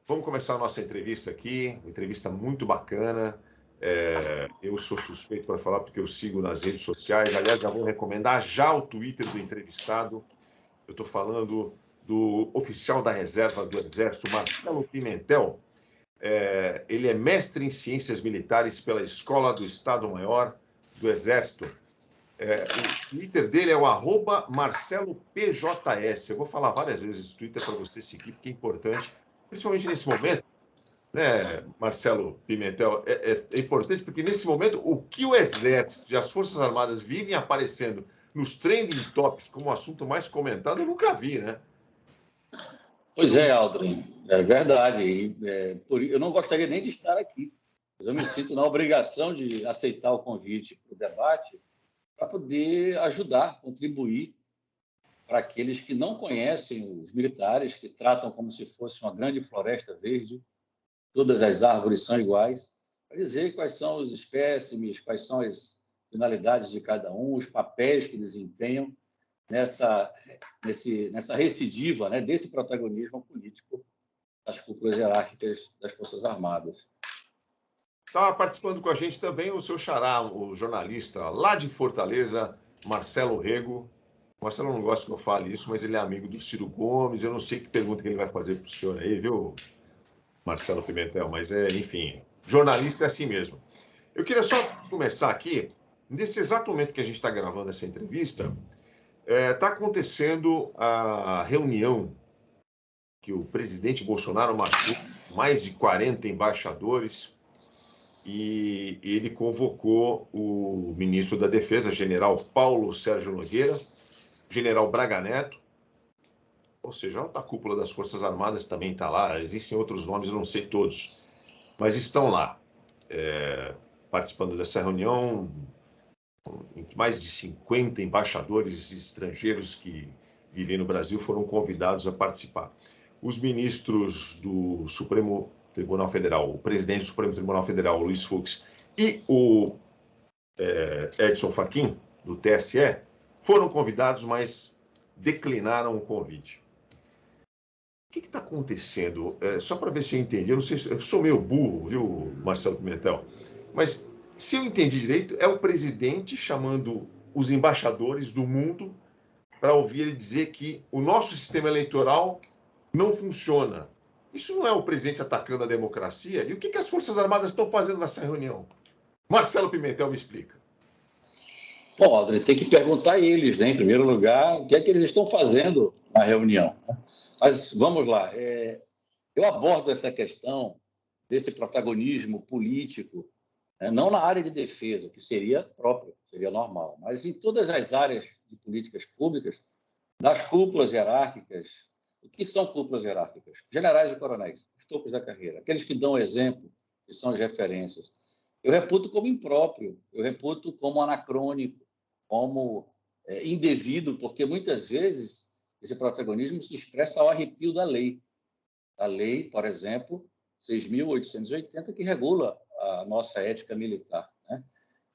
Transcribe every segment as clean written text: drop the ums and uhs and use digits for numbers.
Vamos começar a nossa entrevista aqui, uma entrevista muito bacana. Eu sou suspeito para falar porque eu sigo nas redes sociais. Aliás, já vou recomendar já o Twitter do entrevistado. Eu estou falando do oficial da reserva do Exército, Marcelo Pimentel. Ele é mestre em Ciências Militares pela Escola do Estado-Maior do Exército. O Twitter dele é o @MarceloPJS. Eu vou falar várias vezes esse Twitter para você seguir, porque é importante, principalmente nesse momento, né, Marcelo Pimentel? É importante porque, nesse momento, o que o Exército e as Forças Armadas vivem aparecendo nos trending topics como o assunto mais comentado, eu nunca vi, né? Pois é, Aldrin, é verdade. Eu não gostaria nem de estar aqui, mas eu me sinto na obrigação de aceitar o convite para o debate para poder ajudar, contribuir para aqueles que não conhecem os militares, que tratam como se fosse uma grande floresta verde, todas as árvores são iguais, para dizer quais são os espécimes, quais são as finalidades de cada um, os papéis que desempenham nessa recidiva, né, desse protagonismo político das cúpulas hierárquicas das Forças Armadas. Está participando com a gente também o seu xará, o jornalista lá de Fortaleza, Marcelo Rego. O Marcelo não gosta que eu fale isso, mas ele é amigo do Ciro Gomes. Eu não sei que pergunta que ele vai fazer para o senhor aí, viu, Marcelo Pimentel? Mas, enfim, jornalista é assim mesmo. Eu queria só começar aqui, nesse exato momento que a gente está gravando essa entrevista, está acontecendo a reunião que o presidente Bolsonaro marcou mais de 40 embaixadores e ele convocou o ministro da Defesa, general Paulo Sérgio Nogueira, general Braga Neto, ou seja, a alta cúpula das Forças Armadas também está lá, existem outros nomes, eu não sei todos, mas estão lá, participando dessa reunião. Mais de 50 embaixadores estrangeiros que vivem no Brasil foram convidados a participar. Os ministros do Supremo Tribunal Federal, o presidente do Supremo Tribunal Federal, Luiz Fux, e o Edson Fachin, do TSE, foram convidados, mas declinaram o convite. O que está acontecendo? Só para ver se eu entendi, eu não sei se eu sou meio burro, viu, Marcelo Pimentel? Mas, se eu entendi direito, é o presidente chamando os embaixadores do mundo para ouvir ele dizer que o nosso sistema eleitoral não funciona. Isso não é o presidente atacando a democracia? E o que as Forças Armadas estão fazendo nessa reunião? Marcelo Pimentel, me explica. Bom, Aldrin, tem que perguntar a eles, né, em primeiro lugar, o que é que eles estão fazendo na reunião. Mas vamos lá. Eu abordo essa questão desse protagonismo político, não na área de defesa, que seria próprio, seria normal, mas em todas as áreas de políticas públicas, das cúpulas hierárquicas. O que são cúpulas hierárquicas? Generais e coronéis, os topos da carreira, aqueles que dão exemplo, que são as referências. Eu reputo como impróprio, eu reputo como anacrônico, como indevido, porque muitas vezes esse protagonismo se expressa ao arrepio da lei. A lei, por exemplo, 6.880, que regula a nossa ética militar, né?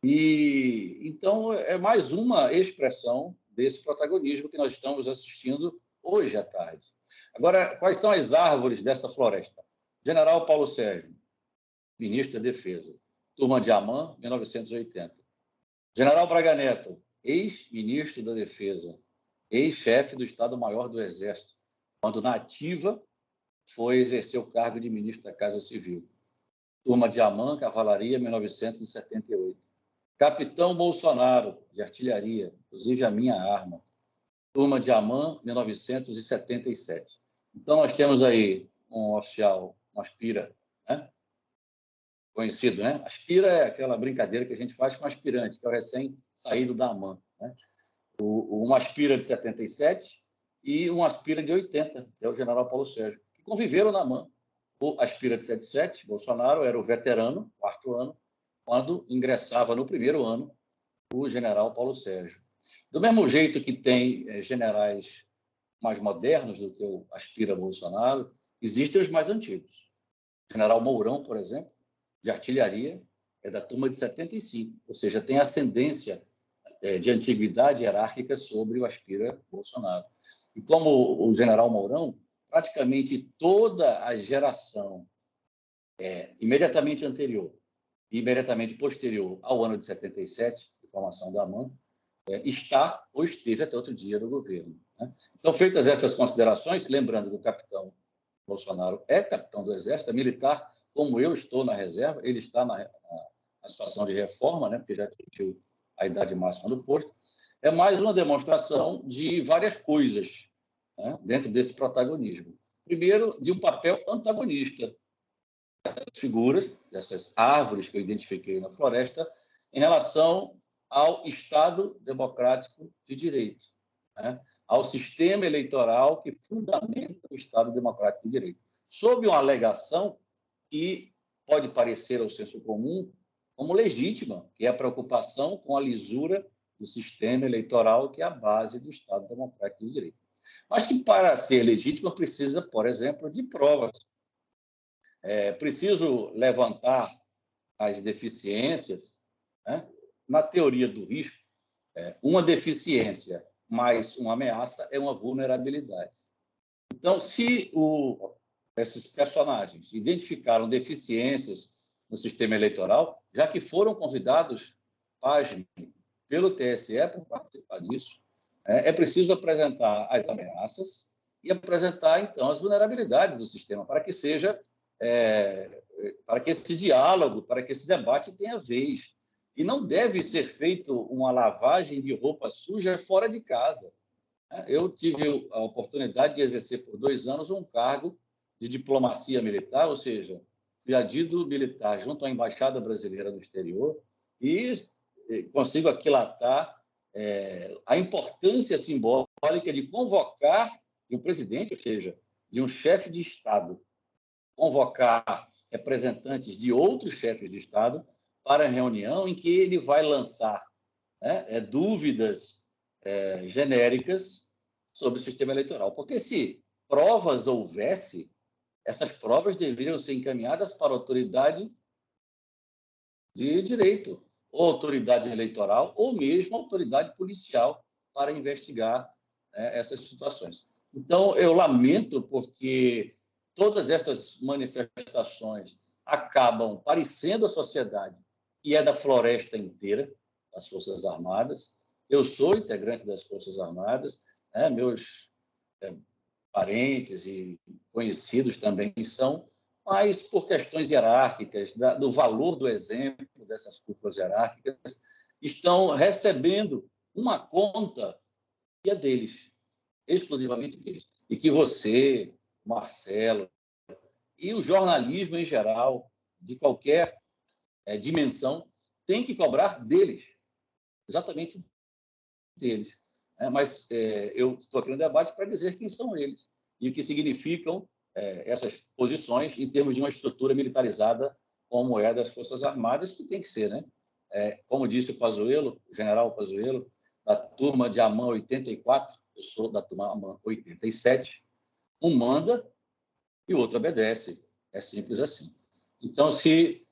E então é mais uma expressão desse protagonismo que nós estamos assistindo hoje à tarde. Agora, quais são as árvores dessa floresta? General Paulo Sérgio, ministro da Defesa, turma de Amã, 1980. General Braga Neto, ex-ministro da Defesa, ex-chefe do Estado-Maior do Exército, quando na ativa foi exercer o cargo de ministro da Casa Civil. Turma de Amã, Cavalaria, 1978. Capitão Bolsonaro, de artilharia, inclusive a minha arma. Turma de Amã, 1977. Então, nós temos aí um oficial, um aspira, né? Conhecido, né? Aspira é aquela brincadeira que a gente faz com aspirante, que é o recém-saído da AMAN, né? Um aspira de 77 e um aspira de 80, que é o general Paulo Sérgio, que conviveram na AMAN. O aspira de 77, Bolsonaro, era o veterano, quarto ano, quando ingressava no primeiro ano o general Paulo Sérgio. Do mesmo jeito que tem generais mais modernos do que o aspira Bolsonaro, existem os mais antigos. O general Mourão, por exemplo, de artilharia, é da turma de 75, ou seja, tem ascendência de antiguidade hierárquica sobre o aspira Bolsonaro. E como o general Mourão praticamente toda a geração imediatamente anterior e imediatamente posterior ao ano de 77, de formação da AMAN, está ou esteve até outro dia no governo. Né? Então, feitas essas considerações, lembrando que o capitão Bolsonaro é capitão do Exército, é militar, como eu estou na reserva, ele está na situação de reforma, né, porque já atingiu a idade máxima do posto, é mais uma demonstração de várias coisas, né, dentro desse protagonismo. Primeiro, de um papel antagonista dessas figuras, dessas árvores que eu identifiquei na floresta, em relação ao Estado democrático de direito, né, ao sistema eleitoral que fundamenta o Estado democrático de direito, sob uma alegação que pode parecer ao senso comum como legítima, que é a preocupação com a lisura do sistema eleitoral, que é a base do Estado democrático de direito. Mas que, para ser legítima, precisa, por exemplo, de provas. É preciso levantar as deficiências, né? Na teoria do risco, uma deficiência mais uma ameaça é uma vulnerabilidade. Então, se esses personagens identificaram deficiências no sistema eleitoral, já que foram convidados, pasmem, pelo TSE para participar disso, é preciso apresentar as ameaças e apresentar, então, as vulnerabilidades do sistema, para que seja, para que esse diálogo, para que esse debate tenha vez. E não deve ser feito uma lavagem de roupa suja fora de casa. Eu tive a oportunidade de exercer por 2 anos um cargo de diplomacia militar, ou seja, fui adido militar junto à Embaixada Brasileira no exterior e consigo aquilatar a importância simbólica de convocar de um presidente, ou seja, de um chefe de Estado, convocar representantes de outros chefes de Estado para a reunião em que ele vai lançar dúvidas genéricas sobre o sistema eleitoral. Porque se provas houvesse, essas provas deveriam ser encaminhadas para a autoridade de direito, ou autoridade eleitoral, ou mesmo autoridade policial, para investigar essas situações. Então, eu lamento porque todas essas manifestações acabam parecendo à sociedade que é da floresta inteira, das Forças Armadas. Eu sou integrante das Forças Armadas, meus parentes e conhecidos também são, mas por questões hierárquicas, do valor do exemplo dessas cúpulas hierárquicas, estão recebendo uma conta que é deles, exclusivamente deles. E que você, Marcelo, e o jornalismo em geral, de qualquer dimensão, tem que cobrar deles, exatamente deles. Mas eu estou aqui no debate para dizer quem são eles e o que significam essas posições em termos de uma estrutura militarizada como é a das Forças Armadas, que tem que ser, né? Como disse o Pazuello, o general Pazuello, da turma de AMAN 84, eu sou da turma AMAN 87, um manda e o outro obedece. É simples assim. Então, se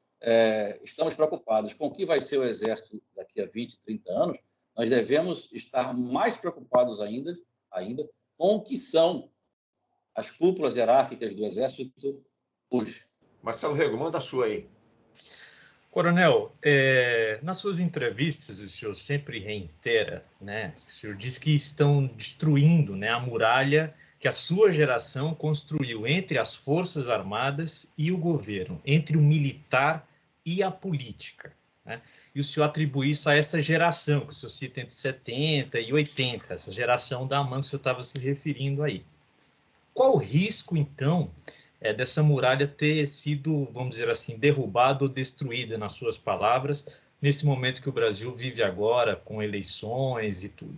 estamos preocupados com o que vai ser o Exército daqui a 20, 30 anos, nós devemos estar mais preocupados ainda com o que são as cúpulas hierárquicas do Exército hoje. Marcelo Rego, manda a sua aí. Coronel, nas suas entrevistas, o senhor sempre reitera, né? O senhor diz que estão destruindo, né, a muralha que a sua geração construiu entre as Forças Armadas e o governo, entre o militar e a política, né? E o senhor atribui isso a essa geração, que o senhor cita entre 70 e 80, essa geração da AMAN que o senhor estava se referindo aí. Qual o risco, então, dessa muralha ter sido, vamos dizer assim, derrubada ou destruída, nas suas palavras, nesse momento que o Brasil vive agora, com eleições e tudo?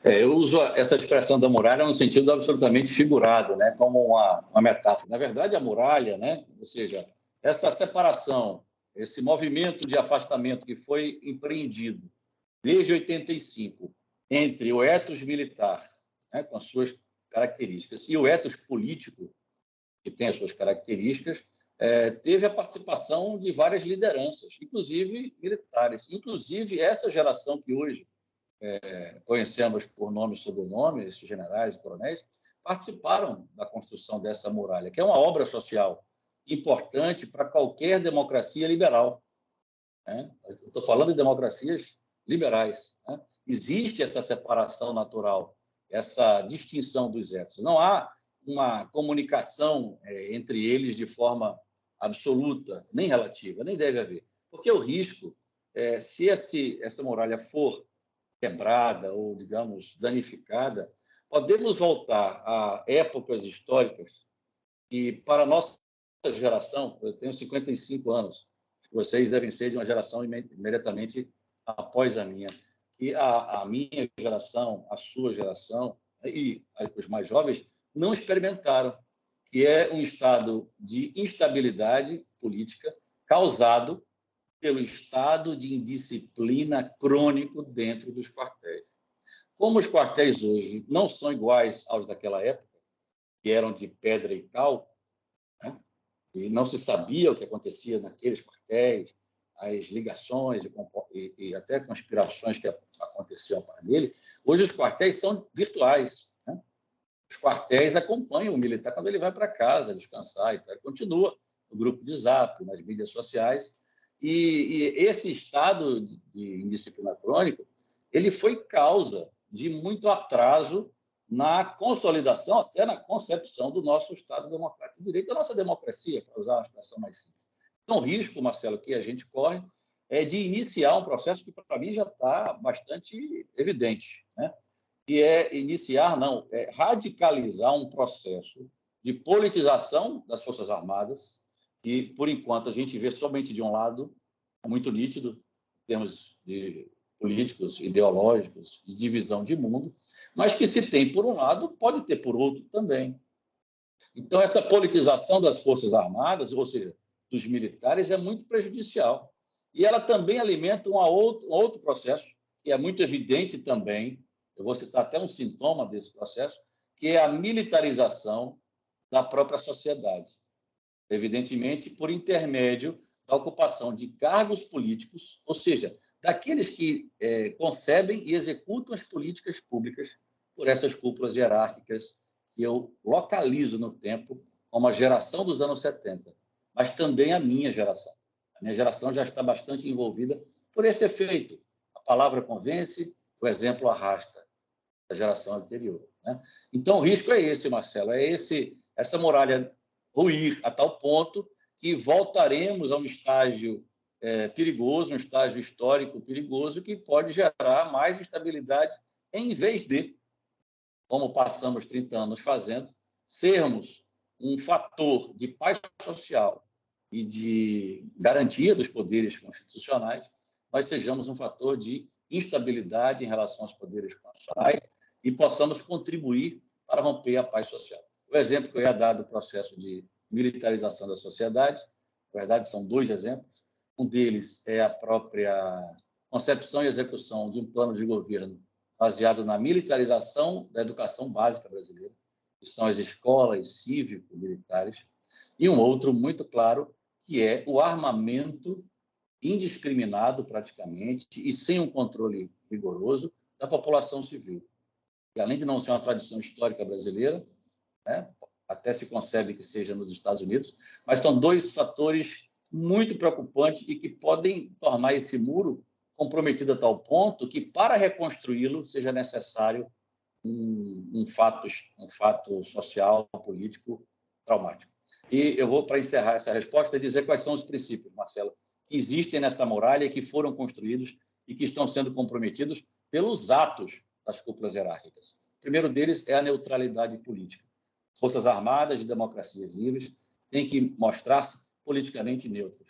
Eu uso essa expressão da muralha no sentido absolutamente figurado, né, como uma metáfora. Na verdade, a muralha, né, ou seja, essa separação, esse movimento de afastamento que foi empreendido desde 85 entre o ethos militar, né, com as suas características, e o ethos político, que tem as suas características, teve a participação de várias lideranças, inclusive militares, inclusive essa geração que hoje conhecemos por nome e sobrenome, esses generais e coronéis, participaram da construção dessa muralha, que é uma obra social importante para qualquer democracia liberal. Né? Estou falando de democracias liberais. Né? Existe essa separação natural, essa distinção dos etos. Não há uma comunicação entre eles de forma absoluta, nem relativa, nem deve haver. Porque o risco, se essa muralha for quebrada ou, digamos, danificada, podemos voltar a épocas históricas que, para a nossa geração, eu tenho 55 anos, vocês devem ser de uma geração imediatamente após a minha, e a minha geração, a sua geração e os mais jovens não experimentaram, que é um estado de instabilidade política causado pelo estado de indisciplina crônico dentro dos quartéis. Como os quartéis hoje não são iguais aos daquela época, que eram de pedra e cal, né? E não se sabia o que acontecia naqueles quartéis, as ligações e até conspirações que aconteciam a par dele, hoje os quartéis são virtuais. Né? Os quartéis acompanham o militar quando ele vai para casa descansar e tal. Ele continua no grupo de Zap, nas mídias sociais. E esse estado de indisciplina crônica, ele foi causa de muito atraso na consolidação, até na concepção do nosso Estado democrático de direito, da nossa democracia, para usar uma expressão mais simples. Então, o risco, Marcelo, que a gente corre é de iniciar um processo que, para mim, já está bastante evidente, né? E radicalizar um processo de politização das Forças Armadas, que, por enquanto, a gente vê somente de um lado, muito nítido, em termos de políticos, ideológicos, de divisão de mundo, mas que se tem por um lado, pode ter por outro também. Então, essa politização das Forças Armadas, ou seja, dos militares, é muito prejudicial. E ela também alimenta um outro processo, que é muito evidente também, eu vou citar até um sintoma desse processo, que é a militarização da própria sociedade. Evidentemente, por intermédio da ocupação de cargos políticos, ou seja, daqueles que concebem e executam as políticas públicas por essas cúpulas hierárquicas que eu localizo no tempo como a geração dos anos 70, mas também a minha geração. A minha geração já está bastante envolvida por esse efeito. A palavra convence, o exemplo arrasta da geração anterior. Né? Então, o risco é esse, Marcelo, essa muralha ruir a tal ponto que voltaremos a um estágio perigoso, um estágio histórico perigoso, que pode gerar mais instabilidade, em vez de, como passamos 30 anos fazendo, sermos um fator de paz social e de garantia dos poderes constitucionais, nós sejamos um fator de instabilidade em relação aos poderes constitucionais e possamos contribuir para romper a paz social. O exemplo que eu ia dar do processo de militarização da sociedade, na verdade, são dois exemplos. Um deles é a própria concepção e execução de um plano de governo baseado na militarização da educação básica brasileira, que são as escolas cívico-militares, e um outro muito claro, que é o armamento indiscriminado, praticamente, e sem um controle rigoroso da população civil. E, além de não ser uma tradição histórica brasileira, né, até se concebe que seja nos Estados Unidos, mas são dois fatores muito preocupantes e que podem tornar esse muro comprometido a tal ponto que, para reconstruí-lo, seja necessário um fato social, político, traumático. E eu vou, para encerrar essa resposta, dizer quais são os princípios, Marcelo, que existem nessa muralha e que foram construídos e que estão sendo comprometidos pelos atos das cúpulas hierárquicas. O primeiro deles é a neutralidade política. Forças Armadas e democracias livres têm que mostrar-se politicamente neutras.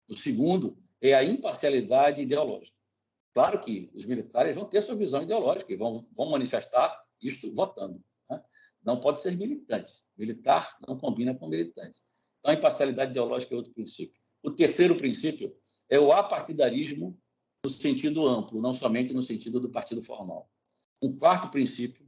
O segundo é a imparcialidade ideológica. Claro que os militares vão ter sua visão ideológica e vão manifestar isto votando. Né? Não pode ser militante. Militar não combina com militante. Então, a imparcialidade ideológica é outro princípio. O terceiro princípio é o apartidarismo no sentido amplo, não somente no sentido do partido formal. O quarto princípio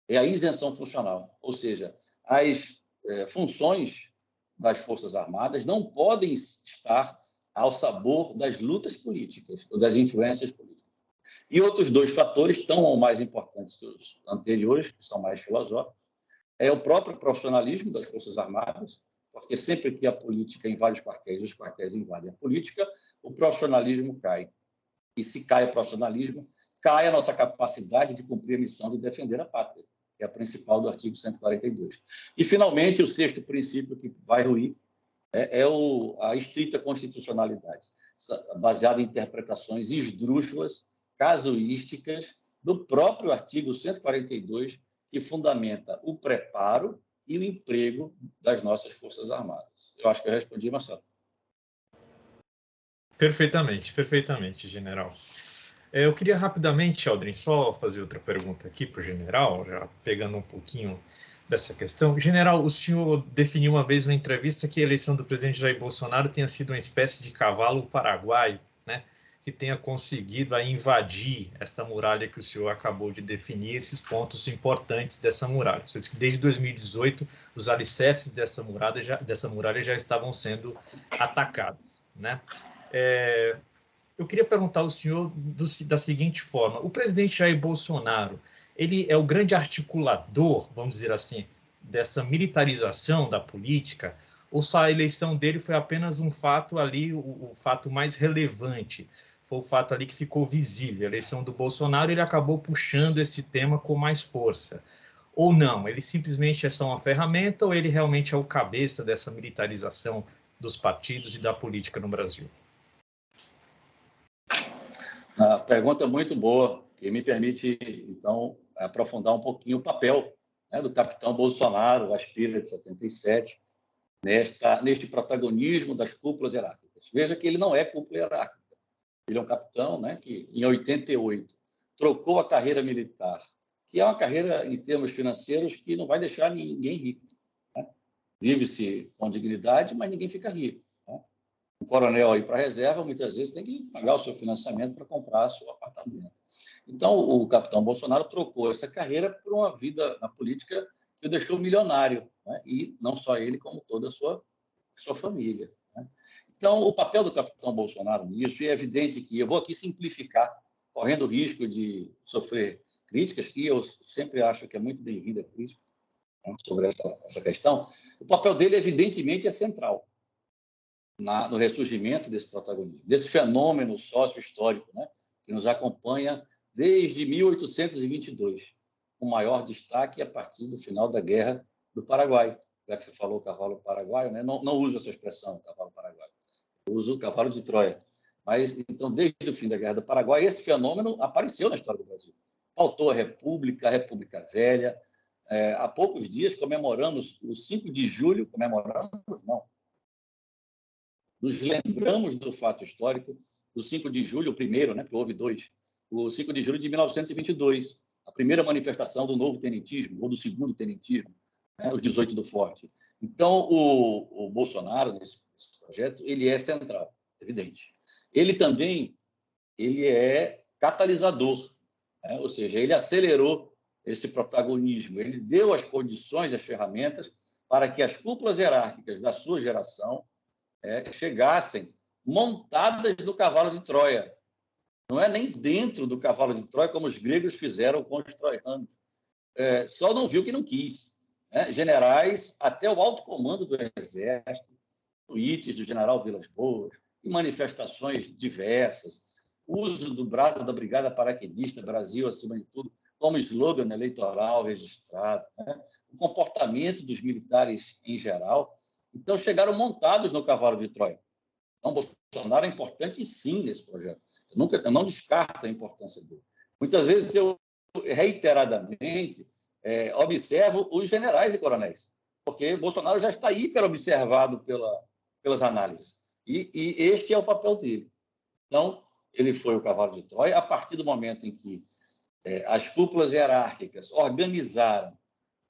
é a isenção funcional, ou seja, as funções das Forças Armadas não podem estar ao sabor das lutas políticas ou das influências políticas. E outros dois fatores, tão ou mais importantes que os anteriores, que são mais filosóficos, é o próprio profissionalismo das Forças Armadas, porque sempre que a política invade os quartéis invadem a política, o profissionalismo cai. E se cai o profissionalismo, cai a nossa capacidade de cumprir a missão de defender a pátria, que é a principal do artigo 142. E, finalmente, o sexto princípio que vai ruir é a estrita constitucionalidade, baseada em interpretações esdrúxulas, casuísticas, do próprio artigo 142, que fundamenta o preparo e o emprego das nossas Forças Armadas. Eu acho que eu respondi, Marcelo. Perfeitamente, perfeitamente, general. Eu queria rapidamente, Aldrin, só fazer outra pergunta aqui para o general, já pegando um pouquinho dessa questão. General, o senhor definiu uma vez na entrevista que a eleição do presidente Jair Bolsonaro tenha sido uma espécie de cavalo paraguaio, né, que tenha conseguido aí invadir esta muralha que o senhor acabou de definir, esses pontos importantes dessa muralha. O senhor disse que desde 2018 os alicerces dessa muralha já estavam sendo atacados, né? Eu queria perguntar ao senhor da seguinte forma: o presidente Jair Bolsonaro, ele é o grande articulador, vamos dizer assim, dessa militarização da política, ou só a eleição dele foi apenas um fato ali, o fato mais relevante, foi o fato ali que ficou visível, a eleição do Bolsonaro, ele acabou puxando esse tema com mais força? Ou não, ele simplesmente é só uma ferramenta, ou ele realmente é o cabeça dessa militarização dos partidos e da política no Brasil? A pergunta é muito boa, que me permite, então, aprofundar um pouquinho o papel, né, do capitão Bolsonaro, aspira de 77, neste protagonismo das cúpulas hierárquicas. Veja que ele não é cúpula hierárquica. Ele é um capitão, né, que, em 88, trocou a carreira militar, que é uma carreira, em termos financeiros, que não vai deixar ninguém rico, né? Vive-se com dignidade, mas ninguém fica rico. O coronel aí para a reserva, muitas vezes, tem que pagar o seu financiamento para comprar seu apartamento. Então, o capitão Bolsonaro trocou essa carreira por uma vida na política que o deixou milionário, né? E não só ele, como toda a sua família, né? Então, o papel do capitão Bolsonaro nisso, e é evidente que eu vou aqui simplificar, correndo o risco de sofrer críticas, que eu sempre acho que é muito bem-vinda a crítica, né, sobre essa questão. O papel dele, evidentemente, é central no ressurgimento desse protagonismo, desse fenômeno sócio-histórico, né, que nos acompanha desde 1822, com maior destaque a partir do final da Guerra do Paraguai. Já que você falou cavalo paraguaio, né, não uso essa expressão, cavalo paraguaio, eu uso o cavalo de Troia. Mas, então, desde o fim da Guerra do Paraguai, esse fenômeno apareceu na história do Brasil. Faltou a República Velha. Há poucos dias comemoramos o 5 de julho, nos lembramos do fato histórico do 5 de julho, o primeiro, né, que houve dois, o 5 de julho de 1922, a primeira manifestação do novo tenentismo, ou do segundo tenentismo, né, os 18 do Forte. Então, o Bolsonaro, nesse projeto, ele é central, evidente. Ele também é catalisador, né, ou seja, ele acelerou esse protagonismo, ele deu as condições, as ferramentas para que as cúpulas hierárquicas da sua geração chegassem montadas no cavalo de Troia. Não é nem dentro do cavalo de Troia, como os gregos fizeram com os troianos. Só não viu que não quis, né? Generais, até o alto comando do Exército, tweets do general Vilas Boas, e manifestações diversas, uso do brado da Brigada Paraquedista, Brasil acima de tudo, como slogan eleitoral registrado, né? O comportamento dos militares em geral. Então, chegaram montados no cavalo de Troia. Então, Bolsonaro é importante, sim, nesse projeto. Eu não descarto a importância dele. Muitas vezes, eu, reiteradamente, observo os generais e coronéis, porque Bolsonaro já está hiper-observado pelas análises. E este é o papel dele. Então, ele foi o cavalo de Troia a partir do momento em que as cúpulas hierárquicas organizaram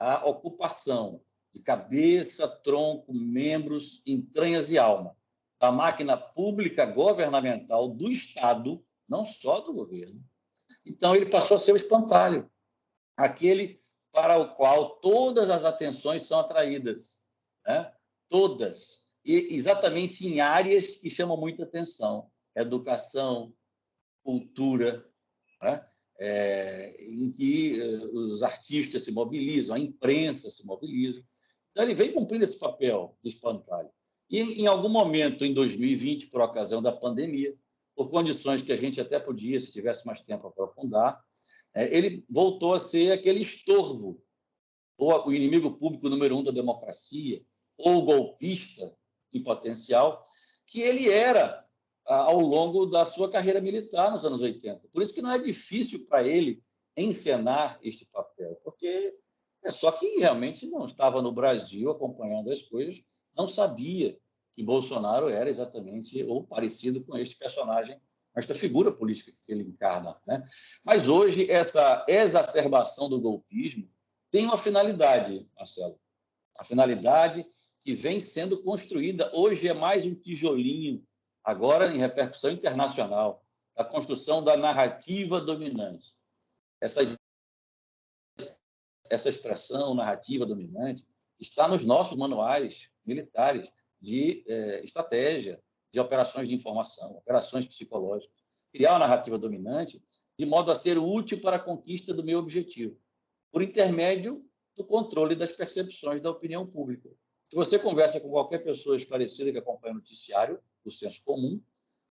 a ocupação de cabeça, tronco, membros, entranhas e alma da máquina pública governamental do Estado, não só do governo. Então, ele passou a ser o espantalho, aquele para o qual todas as atenções são atraídas, né? Todas, e exatamente em áreas que chamam muita atenção: educação, cultura, né? Em que os artistas se mobilizam, a imprensa se mobiliza. Então, ele vem cumprindo esse papel de espantalho. E, em algum momento, em 2020, por ocasião da pandemia, por condições que a gente até podia, se tivesse mais tempo, aprofundar, ele voltou a ser aquele estorvo, ou o inimigo público número 1 da democracia, ou o golpista em potencial, que ele era ao longo da sua carreira militar nos anos 80. Por isso que não é difícil para ele encenar este papel, porque é só que realmente não estava no Brasil acompanhando as coisas, não sabia que Bolsonaro era exatamente ou parecido com este personagem, esta figura política que ele encarna, né? Mas hoje essa exacerbação do golpismo tem uma finalidade, Marcelo. A finalidade que vem sendo construída hoje é mais um tijolinho, agora em repercussão internacional, a construção da narrativa dominante. Essa expressão narrativa dominante está nos nossos manuais militares de estratégia, de operações de informação, operações psicológicas. Criar uma narrativa dominante de modo a ser útil para a conquista do meu objetivo, por intermédio do controle das percepções da opinião pública. Se você conversa com qualquer pessoa esclarecida que acompanha o noticiário, do senso comum,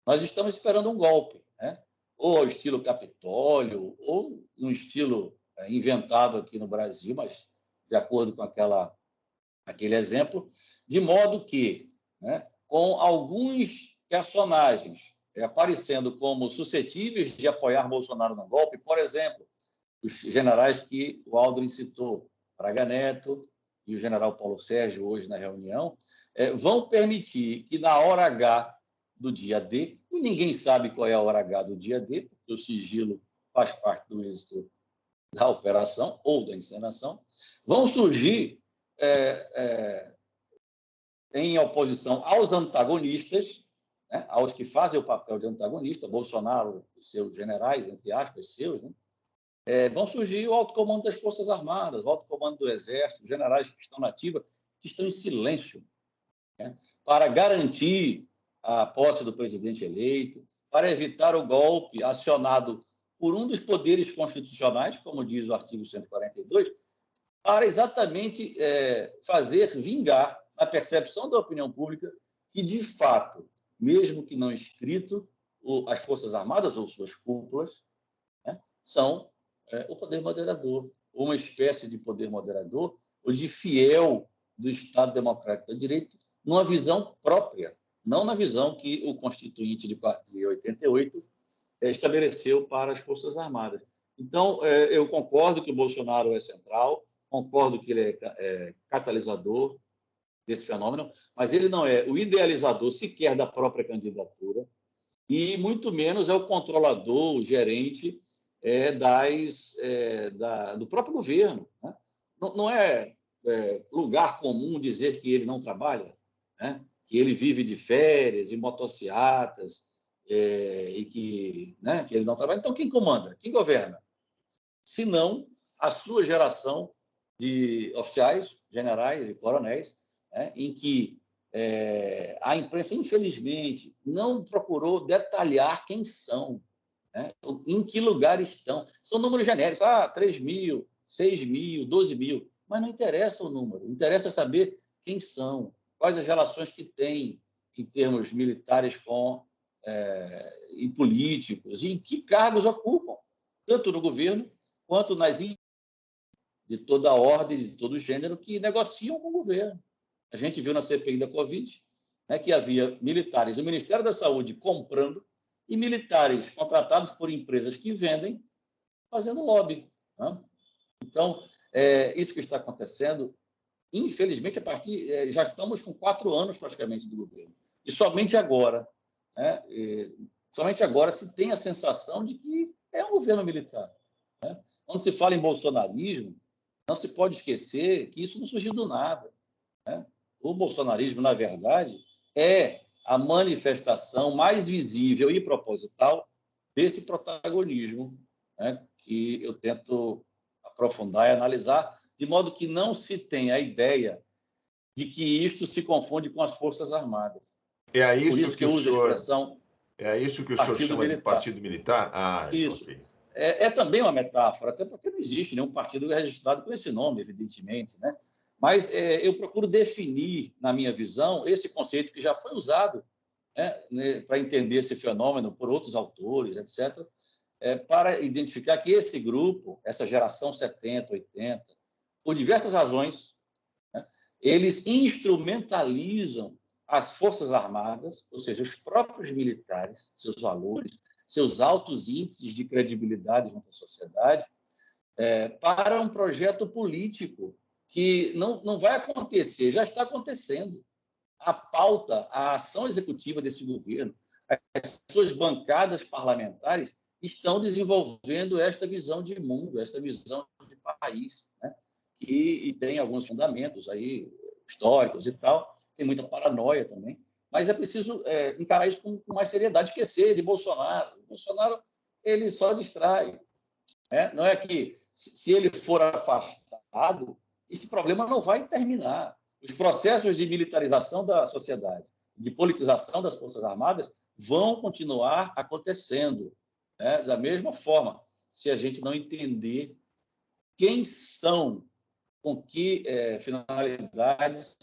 nós estamos esperando um golpe, né? Ou ao estilo Capitólio, ou um estilo inventado aqui no Brasil, mas de acordo com aquele exemplo, de modo que, né, com alguns personagens aparecendo como suscetíveis de apoiar Bolsonaro no golpe, por exemplo, os generais que o Aldrin citou, Braga Neto e o general Paulo Sérgio, hoje na reunião, vão permitir que na hora H do dia D, e ninguém sabe qual é a hora H do dia D, porque o sigilo faz parte do êxito da operação ou da encenação, vão surgir em oposição aos antagonistas, né, aos que fazem o papel de antagonista, Bolsonaro e seus generais, entre aspas, seus, né, vão surgir o alto comando das Forças Armadas, o alto comando do Exército, generais que estão na ativa, que estão em silêncio, né, para garantir a posse do presidente eleito, para evitar o golpe acionado por um dos poderes constitucionais, como diz o artigo 142, para exatamente fazer vingar na percepção da opinião pública que, de fato, mesmo que não escrito, as Forças Armadas ou suas cúpulas, né, são o poder moderador, uma espécie de poder moderador ou de fiel do Estado Democrático de Direito, numa visão própria, não na visão que o Constituinte de 88 estabeleceu para as Forças Armadas. Então, eu concordo que o Bolsonaro é central, concordo que ele é catalisador desse fenômeno, mas ele não é o idealizador sequer da própria candidatura e muito menos é o controlador, o gerente do próprio governo, né? Não é lugar comum dizer que ele não trabalha, né? Que ele vive de férias e motociatas e que ele não trabalha. Então, quem comanda? Quem governa? Se não a sua geração de oficiais, generais e coronéis, em que a imprensa, infelizmente, não procurou detalhar quem são, né? Em que lugar estão. São números genéricos, 3 mil, 6 mil, 12 mil, mas não interessa o número, interessa saber quem são, quais as relações que têm em termos militares e políticos, e em que cargos ocupam, tanto no governo quanto nas de toda a ordem, de todo gênero, que negociam com o governo. A gente viu na CPI da Covid, né, que havia militares do Ministério da Saúde comprando e militares contratados por empresas que vendem, fazendo lobby, né? Então, isso que está acontecendo, infelizmente, já estamos com 4 anos praticamente do governo. E somente agora, né, se tem a sensação de que é um governo militar, né? Quando se fala em bolsonarismo, não se pode esquecer que isso não surgiu do nada, né? O bolsonarismo, na verdade, é a manifestação mais visível e proposital desse protagonismo, né, que eu tento aprofundar e analisar, de modo que não se tenha a ideia de que isto se confunde com as Forças Armadas. É isso, por isso que eu uso a expressão é isso que o senhor chama militar? De partido militar? Isso. Okay. é também uma metáfora, até porque não existe nenhum partido registrado com esse nome, evidentemente, né? Mas eu procuro definir, na minha visão, esse conceito que já foi usado, né, para entender esse fenômeno por outros autores, etc., para identificar que esse grupo, essa geração 70, 80, por diversas razões, né, eles instrumentalizam as Forças Armadas, ou seja, os próprios militares, seus valores, seus altos índices de credibilidade junto à sociedade, para um projeto político que não vai acontecer, já está acontecendo. A pauta, a ação executiva desse governo, as suas bancadas parlamentares estão desenvolvendo esta visão de mundo, esta visão de país, né? E tem alguns fundamentos aí históricos e tal, tem muita paranoia também, mas é preciso encarar isso com mais seriedade, esquecer de Bolsonaro. O Bolsonaro, ele só distrai. Não é que, se ele for afastado, este problema não vai terminar. Os processos de militarização da sociedade, de politização das Forças Armadas, vão continuar acontecendo, né? Da mesma forma, se a gente não entender quem são, com que finalidades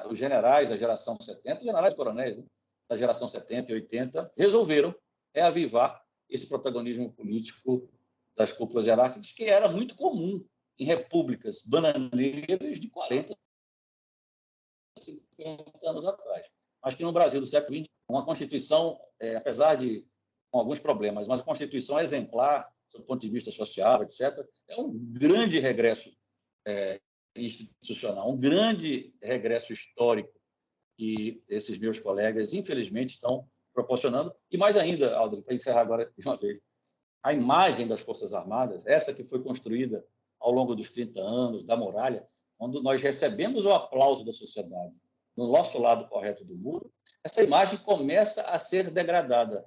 os generais da geração 70, generais coronéis, né, da geração 70 e 80, resolveram reavivar esse protagonismo político das cúpulas hierárquicas, que era muito comum em repúblicas bananeiras de 40, 50 anos atrás. Acho que no Brasil do século XX, uma Constituição, apesar de com alguns problemas, mas a Constituição é exemplar, do ponto de vista social, etc., é um grande regresso institucional, um grande regresso histórico que esses meus colegas, infelizmente, estão proporcionando. E mais ainda, Aldrin, para encerrar agora de uma vez, a imagem das Forças Armadas, essa que foi construída ao longo dos 30 anos, da muralha, quando nós recebemos o aplauso da sociedade no nosso lado correto do muro, essa imagem começa a ser degradada.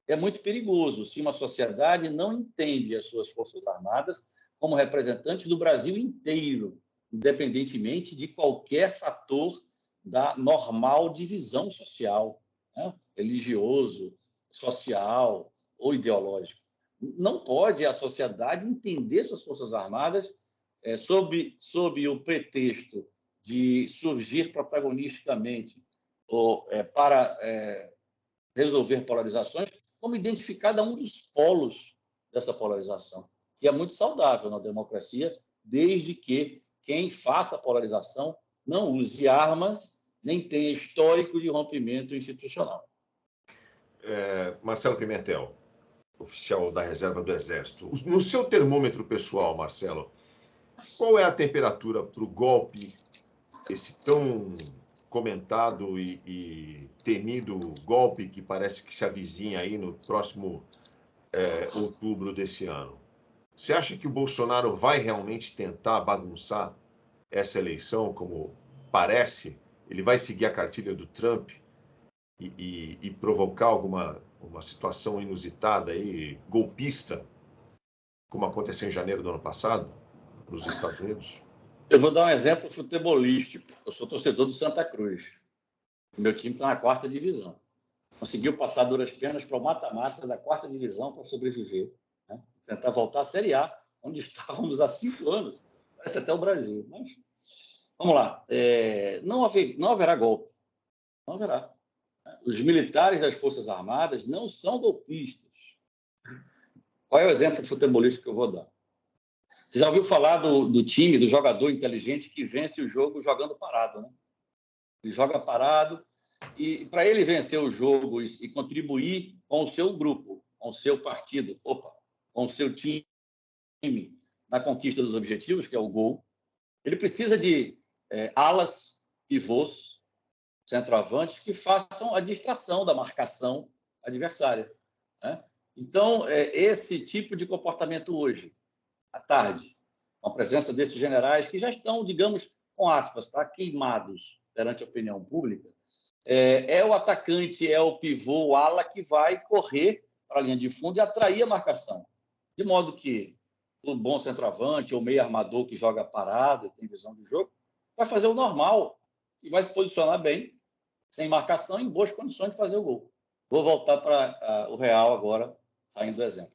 É muito perigoso se uma sociedade não entende as suas Forças Armadas como representantes do Brasil inteiro, independentemente de qualquer fator da normal divisão social, né? Religioso, social ou ideológico. Não pode a sociedade entender suas Forças Armadas sob o pretexto de surgir protagonisticamente ou para resolver polarizações, como identificar cada um dos polos dessa polarização, que é muito saudável na democracia, desde que quem faça a polarização não use armas, nem tenha histórico de rompimento institucional. Marcelo Pimentel, oficial da Reserva do Exército. No seu termômetro pessoal, Marcelo, qual é a temperatura para o golpe, esse tão comentado e temido golpe que parece que se avizinha aí no próximo outubro desse ano? Você acha que o Bolsonaro vai realmente tentar bagunçar essa eleição, como parece? Ele vai seguir a cartilha do Trump e provocar alguma situação inusitada aí, golpista, como aconteceu em janeiro do ano passado, nos Estados Unidos? Eu vou dar um exemplo futebolístico. Eu sou torcedor do Santa Cruz. Meu time está na 4ª divisão. Conseguiu passar duras penas para o mata-mata da 4ª divisão para sobreviver, né? Tentar voltar à Série A, onde estávamos há 5 anos. Parece até o Brasil. Mas vamos lá. Não haverá golpe. Não haverá. Os militares das Forças Armadas não são golpistas. Qual é o exemplo futebolístico que eu vou dar? Você já ouviu falar do time, do jogador inteligente que vence o jogo jogando parado, né? Ele joga parado e, para ele vencer o jogo e contribuir com o seu grupo, com o seu partido, com o seu time na conquista dos objetivos, que é o gol, ele precisa de alas, pivôs, centroavantes que façam a distração da marcação adversária, né? Então, esse tipo de comportamento hoje, à tarde, com a presença desses generais que já estão, digamos, com aspas, tá, queimados perante a opinião pública, é o atacante, é o pivô, o ala que vai correr para a linha de fundo e atrair a marcação. De modo que o bom centroavante ou meio armador que joga parado e tem visão de jogo vai fazer o normal e vai se posicionar bem, sem marcação, em boas condições de fazer o gol. Vou voltar para o real agora, saindo do exemplo.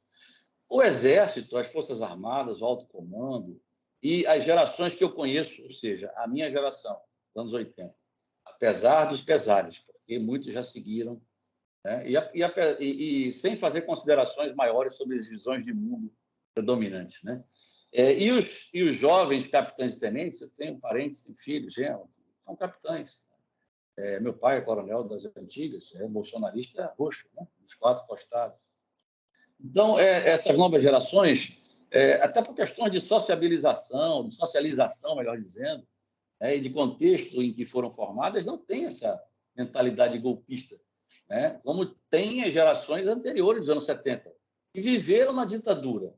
O Exército, as Forças Armadas, o Alto Comando e as gerações que eu conheço, ou seja, a minha geração, dos anos 80, apesar dos pesares, porque muitos já seguiram, né? E sem fazer considerações maiores sobre as visões de mundo predominantes, né? E os jovens capitães e tenentes, eu tenho parentes, tenho filhos, genros, são capitães. Meu pai é coronel das antigas, é bolsonarista roxo, né? Dos 4 costados. Então, essas novas gerações, até por questões de socialização, melhor dizendo, e de contexto em que foram formadas, não têm essa mentalidade golpista, né? Como tem as gerações anteriores dos anos 70, que viveram na ditadura.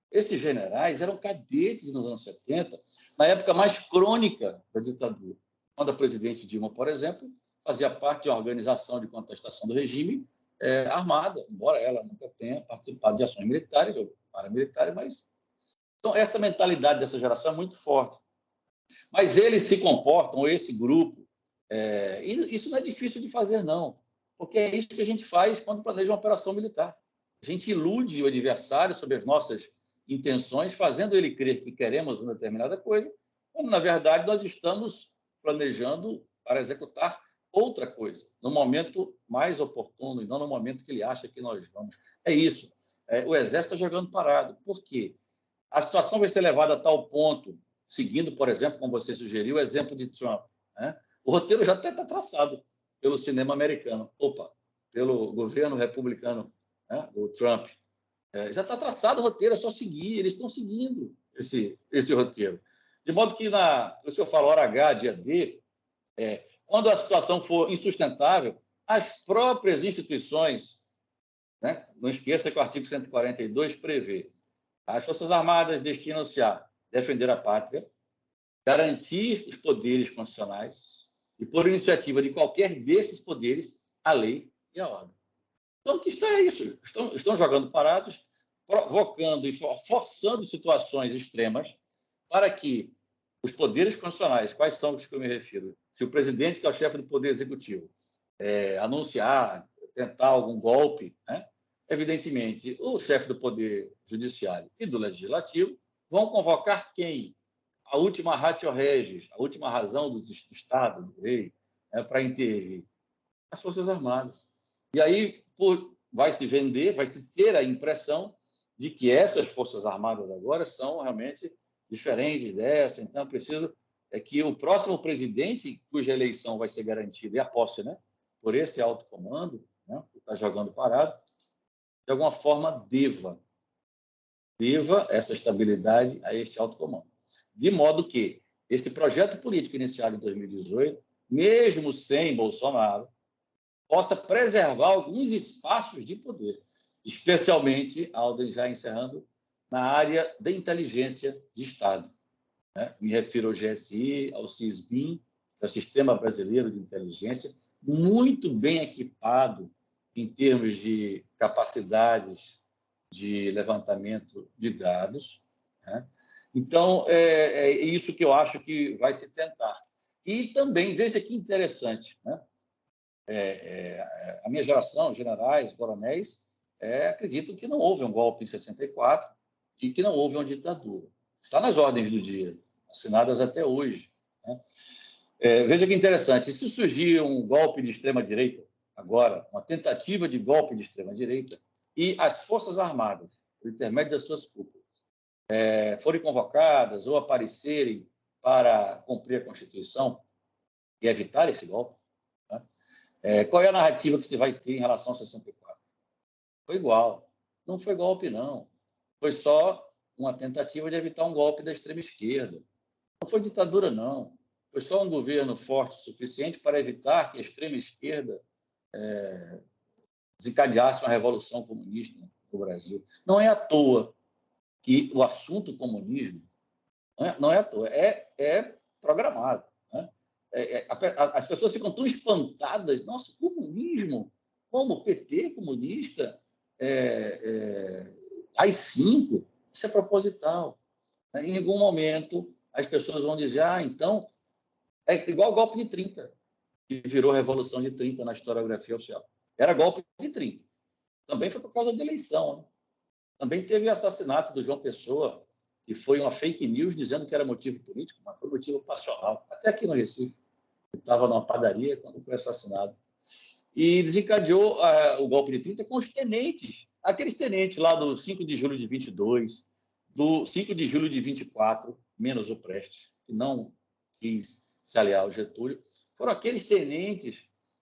Esses generais eram cadetes nos anos 70, na época mais crônica da ditadura, quando a presidente Dilma, por exemplo, fazia parte de uma organização de contestação do regime armada, embora ela nunca tenha participado de ações militares ou paramilitares, mas... Então, essa mentalidade dessa geração é muito forte. Mas eles se comportam, esse grupo, e isso não é difícil de fazer, não, porque é isso que a gente faz quando planeja uma operação militar. A gente ilude o adversário sobre as nossas intenções, fazendo ele crer que queremos uma determinada coisa, quando, na verdade, nós estamos planejando para executar outra coisa, no momento mais oportuno e não no momento que ele acha que nós vamos. É isso. O Exército está jogando parado. Por quê? A situação vai ser levada a tal ponto, seguindo, por exemplo, como você sugeriu, o exemplo de Trump, né? O roteiro já até está traçado pelo cinema americano. Pelo governo republicano, né? O Trump. Já está traçado o roteiro, é só seguir. Eles estão seguindo esse roteiro. De modo que, se eu falo hora H, dia D, quando a situação for insustentável, as próprias instituições, né? Não esqueça que o artigo 142 prevê: as Forças Armadas destinam-se a defender a pátria, garantir os poderes constitucionais e, por iniciativa de qualquer desses poderes, a lei e a ordem. Então, o que está é isso. Estão jogando parados, provocando e forçando situações extremas para que os poderes constitucionais, quais são os que eu me refiro? Se o presidente, que é o chefe do Poder Executivo, anunciar, tentar algum golpe, né? Evidentemente, o chefe do Poder Judiciário e do Legislativo vão convocar quem? A última ratio regis, a última razão do Estado, do rei, para intervir? As Forças Armadas. E aí vai se vender, vai se ter a impressão de que essas Forças Armadas agora são realmente diferentes dessa. Então, preciso que o próximo presidente, cuja eleição vai ser garantida, e a posse, né, por esse alto comando, né, que está jogando parado, de alguma forma deva essa estabilidade a este alto comando. De modo que esse projeto político iniciado em 2018, mesmo sem Bolsonaro, possa preservar alguns espaços de poder, especialmente, Alden, já encerrando, na área da inteligência de Estado, né? Me refiro ao GSI, ao SISBIN, que é o Sistema Brasileiro de Inteligência, muito bem equipado em termos de capacidades de levantamento de dados, né? Então, é isso que eu acho que vai se tentar. E também, veja que interessante, né? A minha geração, generais, coronéis, acreditam que não houve um golpe em 64 e que não houve uma ditadura. Está nas ordens do dia, assinadas até hoje, né? Veja que interessante, se surgir um golpe de extrema-direita, agora, uma tentativa de golpe de extrema-direita, e as Forças Armadas, por intermédio das suas cúpulas, forem convocadas ou aparecerem para cumprir a Constituição e evitar esse golpe, né? Qual é a narrativa que se vai ter em relação a 64? Foi igual. Não foi golpe, não. Foi só uma tentativa de evitar um golpe da extrema-esquerda. Não foi ditadura, não. Foi só um governo forte o suficiente para evitar que a extrema-esquerda desencadeasse uma revolução comunista no Brasil. Não é à toa que o assunto comunismo não é à toa, é programado, né? As pessoas ficam tão espantadas. Nossa, comunismo? Como o PT comunista? AI-5? Isso é proposital, né? Em algum momento, as pessoas vão dizer, então, é igual o golpe de 30, que virou Revolução de 30 na historiografia oficial. Era golpe de 30. Também foi por causa da eleição, né? Também teve o assassinato do João Pessoa, que foi uma fake news dizendo que era motivo político, mas foi motivo passional. Até aqui no Recife. Eu estava numa padaria quando foi assassinado. E desencadeou o golpe de 30 com os tenentes. Aqueles tenentes lá do 5 de julho de 22, do 5 de julho de 24, menos o Prestes, que não quis se aliar ao Getúlio, foram aqueles tenentes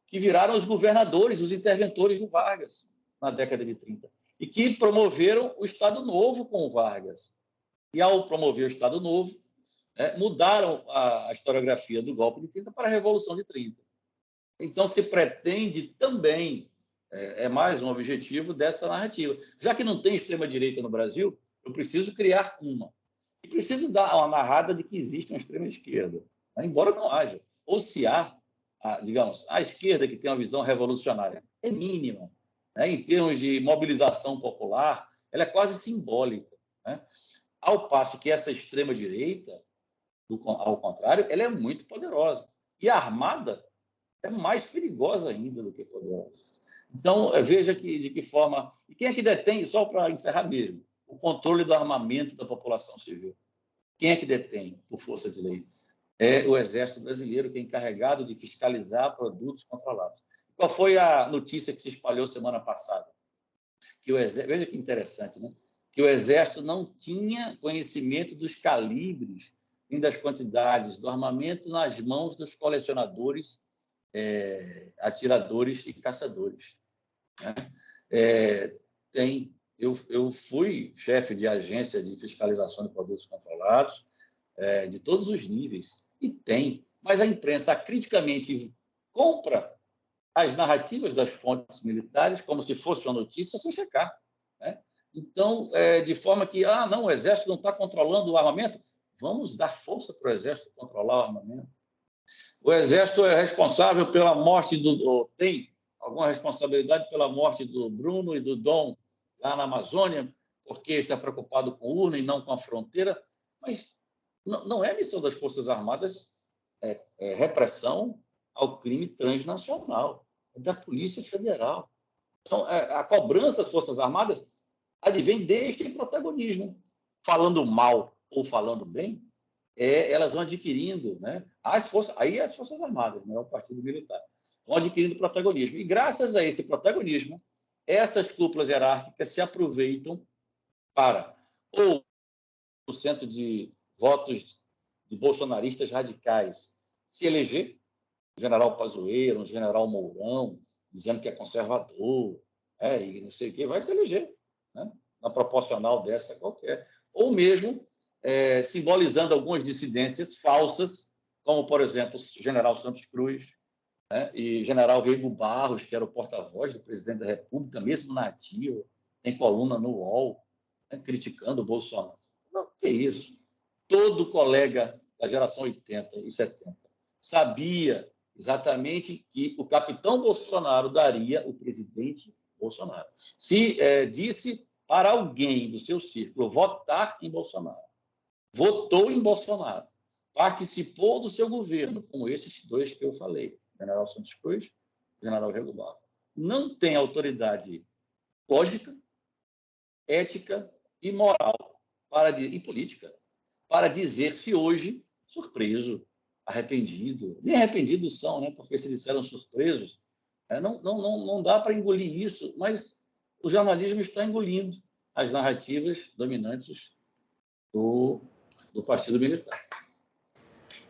que viraram os governadores, os interventores do Vargas, na década de 30, e que promoveram o Estado Novo com o Vargas. E, ao promover o Estado Novo, mudaram a historiografia do golpe de 30 para a Revolução de 30. Então, se pretende também, é mais um objetivo dessa narrativa. Já que não tem extrema-direita no Brasil, eu preciso criar uma. E preciso dar uma narrada de que existe uma extrema-esquerda, né? Embora não haja. Ou se há, digamos, a esquerda que tem uma visão revolucionária é mínima, né? Em termos de mobilização popular, ela é quase simbólica, né? Ao passo que essa extrema-direita, ao contrário, ela é muito poderosa. E armada é mais perigosa ainda do que poderosa. Então, veja de que forma... E quem é que detém, só para encerrar mesmo, o controle do armamento da população civil? Quem é que detém, por força de lei? É o Exército Brasileiro, que é encarregado de fiscalizar produtos controlados. Qual foi a notícia que se espalhou semana passada? Que o Exército, veja que interessante, né? Que o Exército não tinha conhecimento dos calibres nem das quantidades do armamento nas mãos dos colecionadores, atiradores e caçadores, né? Eu fui chefe de agência de fiscalização de produtos controlados, de todos os níveis, e tem, mas a imprensa criticamente compra as narrativas das fontes militares como se fosse uma notícia sem checar, né? Então, de forma que, não, o Exército não está controlando o armamento, vamos dar força para o Exército controlar o armamento. O Exército é responsável pela morte tem alguma responsabilidade pela morte do Bruno e do Dom lá na Amazônia, porque está preocupado com urna e não com a fronteira, mas não é missão das Forças Armadas repressão ao crime transnacional, é da Polícia Federal. Então, a cobrança das Forças Armadas advém deste protagonismo. Falando mal ou falando bem, elas vão adquirindo, né? As Forças Armadas, não é o Partido Militar, vão adquirindo protagonismo. E graças a esse protagonismo, essas cúpulas hierárquicas se aproveitam para, ou o centro de votos de bolsonaristas radicais se eleger, um general Pazuello, um general Mourão, dizendo que é conservador, e não sei o quê, vai se eleger, né? Na proporcional dessa qualquer. Ou mesmo simbolizando algumas dissidências falsas, como, por exemplo, o general Santos Cruz, né? E general Rego Barros, que era o porta-voz do presidente da República, mesmo na ativa, tem coluna no UOL, né, criticando o Bolsonaro. Não, que isso. Todo colega da geração 80 e 70 sabia exatamente que o capitão Bolsonaro daria o presidente Bolsonaro. Se disse para alguém do seu círculo votar em Bolsonaro, votou em Bolsonaro, participou do seu governo, como esses dois que eu falei, general Santos Cruz e general Rego Barros, não tem autoridade lógica, ética e moral e política para dizer-se hoje surpreso, arrependido. Nem arrependidos são, né? Porque se disseram surpresos, não dá para engolir isso, mas o jornalismo está engolindo as narrativas dominantes do Partido Militar.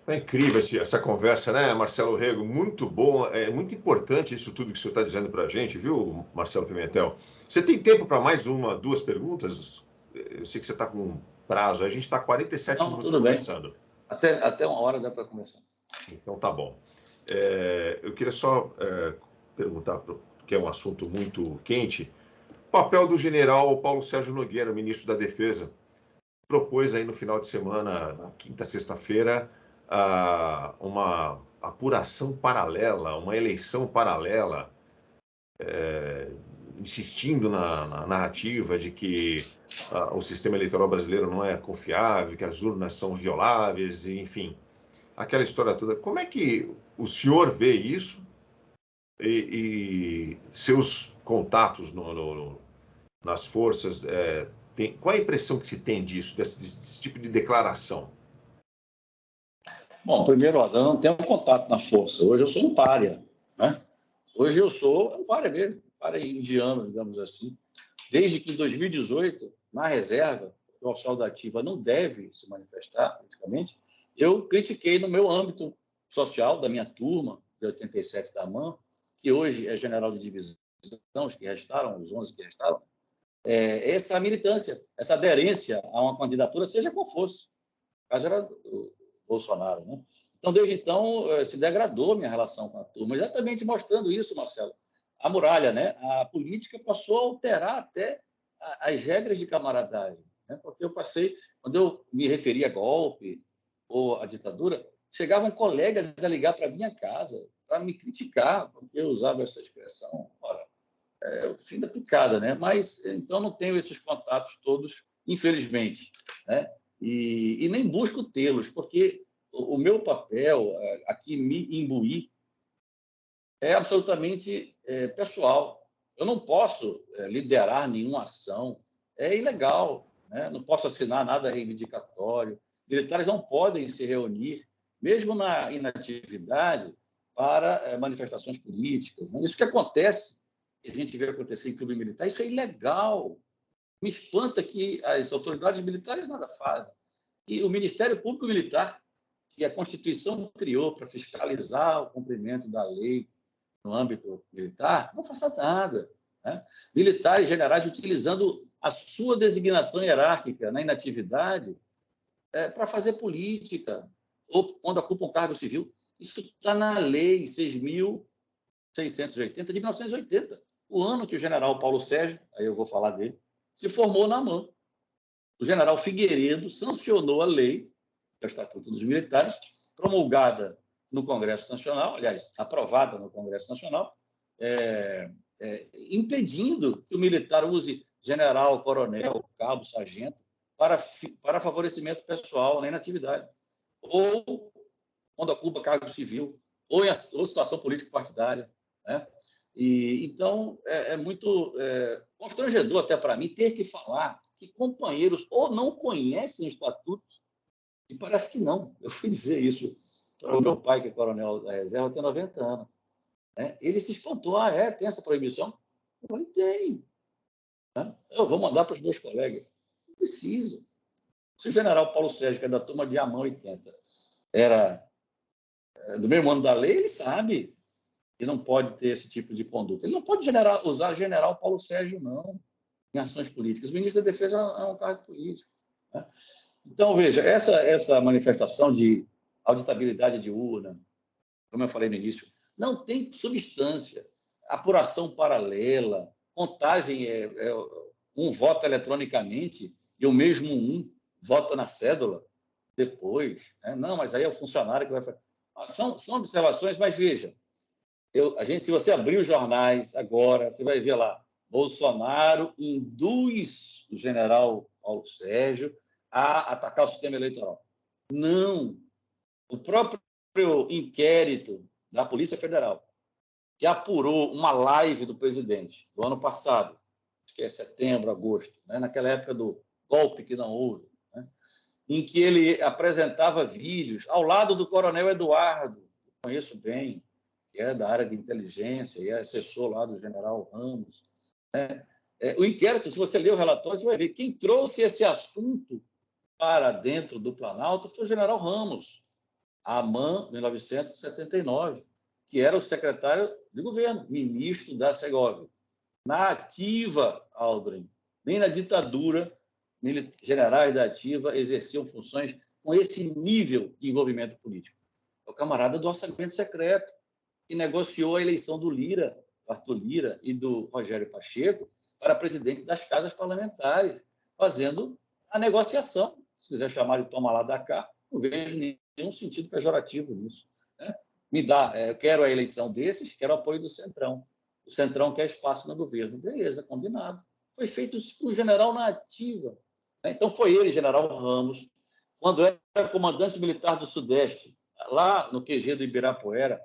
É incrível essa conversa, né, Marcelo Rego? Muito bom, é muito importante isso tudo que o senhor está dizendo para a gente, viu, Marcelo Pimentel? Você tem tempo para mais duas perguntas? Eu sei que você está com um prazo, a gente está 47 minutos tudo conversando. Bem. Até uma hora dá para começar. Então tá bom. Eu queria só perguntar, que é um assunto muito quente, o papel do general Paulo Sérgio Nogueira, ministro da Defesa, propôs aí no final de semana, na quinta, sexta-feira, uma apuração paralela, uma eleição paralela, insistindo na narrativa de que o sistema eleitoral brasileiro não é confiável, que as urnas são violáveis, enfim, aquela história toda. Como é que o senhor vê isso e seus contatos nas forças. Qual é a impressão que se tem disso, desse tipo de declaração? Bom, primeiro, eu não tenho contato na força. Hoje eu sou um pária, né? Hoje eu sou um pária mesmo, um pária indiano, digamos assim. Desde que em 2018, na reserva, o oficial da ativa não deve se manifestar politicamente, eu critiquei no meu âmbito social, da minha turma, de 87 da MAN, que hoje é general de divisão, os que restaram, os 11 que restaram, essa militância, essa aderência a uma candidatura, seja qual fosse. No caso era o Bolsonaro, né? Então, desde então, se degradou minha relação com a turma, exatamente mostrando isso, Marcelo. A muralha, né? A política passou a alterar até as regras de camaradagem, né? Porque eu passei, quando eu me referia a golpe ou a ditadura, chegavam colegas a ligar para minha casa para me criticar, porque eu usava essa expressão. Ora, é o fim da picada, né? Mas então não tenho esses contatos todos, infelizmente, né? E nem busco tê-los, porque o meu papel aqui me imbuir é absolutamente pessoal. Eu não posso liderar nenhuma ação, é ilegal, né? Não posso assinar nada reivindicatório. Militares não podem se reunir, mesmo na inatividade, para manifestações políticas, né? Isso que acontece, que a gente vê acontecer em clube militar, isso é ilegal. Me espanta que as autoridades militares nada fazem. E o Ministério Público Militar, que a Constituição criou para fiscalizar o cumprimento da lei no âmbito militar, não faça nada, né? Militares, generais, utilizando a sua designação hierárquica na inatividade para fazer política, ou quando ocupam um cargo civil. Isso está na Lei 6.680 de 1980, o ano que o general Paulo Sérgio, aí eu vou falar dele, se formou na AMAN. O general Figueiredo sancionou a lei, que é o Estatuto dos Militares, promulgada no Congresso Nacional, aliás, aprovada no Congresso Nacional, impedindo que o militar use general, coronel, cabo, sargento, para favorecimento pessoal na inatividade, ou quando ocupa cargo civil, ou situação político-partidária, né? E, então, é muito constrangedor até para mim ter que falar que companheiros ou não conhecem o Estatuto, e parece que não. Eu fui dizer isso para o meu pai, que é coronel da reserva, tem 90 anos. Né? Ele se espantou. Tem essa proibição? Eu falei, tem. Né? Eu vou mandar para os meus colegas. Não preciso. Se o general Paulo Sérgio, que é da turma de AMAN 80, era do mesmo ano da lei, ele sabe que não pode ter esse tipo de conduta. Ele não pode usar general Paulo Sérgio, não, em ações políticas. O ministro da Defesa é um cargo político. Né? Então, veja, essa manifestação de auditabilidade de urna, como eu falei no início, não tem substância. Apuração paralela, contagem, um vota eletronicamente e o mesmo vota na cédula depois. Né? Não, mas aí é o funcionário que vai fazer. São observações, mas veja, se você abrir os jornais agora, você vai ver lá, Bolsonaro induz o general Paulo Sérgio a atacar o sistema eleitoral. Não. O próprio inquérito da Polícia Federal, que apurou uma live do presidente do ano passado, acho que é setembro, agosto, né, naquela época do golpe que não houve, né, em que ele apresentava vídeos ao lado do coronel Eduardo, que conheço bem, que é da área de inteligência e é assessor lá do general Ramos. Né? O inquérito, se você ler o relatório, você vai ver quem trouxe esse assunto para dentro do Planalto foi o general Ramos, a AMAN 1979, que era o secretário de governo, ministro da Segovia. Na ativa, Aldrin, nem na ditadura, generais da ativa exerciam funções com esse nível de envolvimento político. É o camarada do orçamento secreto, que negociou a eleição do Lira, Arthur Lira, e do Rogério Pacheco para presidente das casas parlamentares, fazendo a negociação. Se quiser chamar de toma lá da cá, não vejo nenhum sentido pejorativo nisso. Né? Eu quero a eleição desses, quero o apoio do Centrão. O Centrão quer espaço no governo. Beleza, combinado. Foi feito isso com o general na ativa. Então, foi ele, general Ramos, quando era comandante militar do Sudeste, lá no QG do Ibirapuera,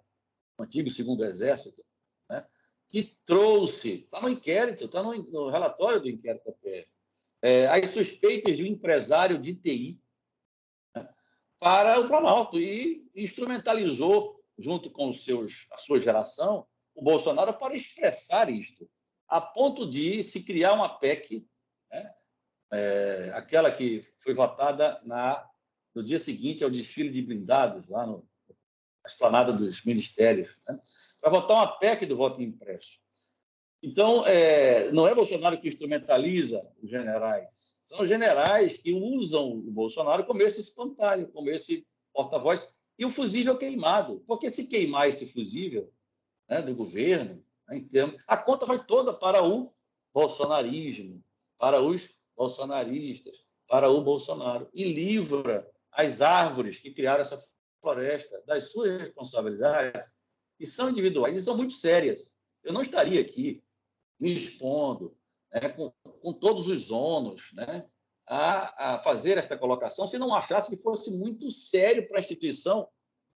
o antigo 2º Exército, né, que trouxe, está no inquérito, está no relatório do inquérito da PF, as suspeitas de um empresário de TI, né, para o Planalto e instrumentalizou, junto com a sua geração, o Bolsonaro para expressar isto, a ponto de se criar uma PEC, né, aquela que foi votada no dia seguinte ao desfile de blindados, lá na esplanada dos ministérios, né, para votar uma PEC do voto impresso. Então, não é Bolsonaro que instrumentaliza os generais, são os generais que usam o Bolsonaro como esse espantalho, como esse porta-voz, e o fusível queimado. Porque se queimar esse fusível, né, do governo, né, a conta vai toda para o bolsonarismo, para os bolsonaristas, para o Bolsonaro, e livra as árvores que criaram essa floresta das suas responsabilidades, que são individuais e são muito sérias. Eu não estaria aqui me expondo, né, com todos os ônus, né, a fazer esta colocação, se não achasse que fosse muito sério para a instituição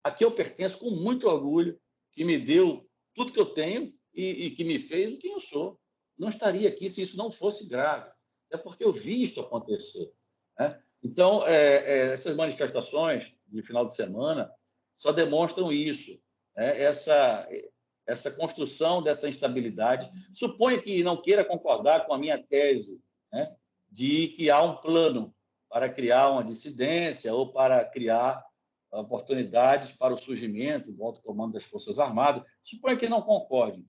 a que eu pertenço, com muito orgulho, que me deu tudo que eu tenho e que me fez quem eu sou. Não estaria aqui se isso não fosse grave. É porque eu vi isso acontecer, né? Então, essas manifestações de final de semana só demonstram isso, né? Essa construção dessa instabilidade. Suponho que não queira concordar com a minha tese, né, de que há um plano para criar uma dissidência ou para criar oportunidades para o surgimento do alto comando das Forças Armadas. Suponho que não concorde.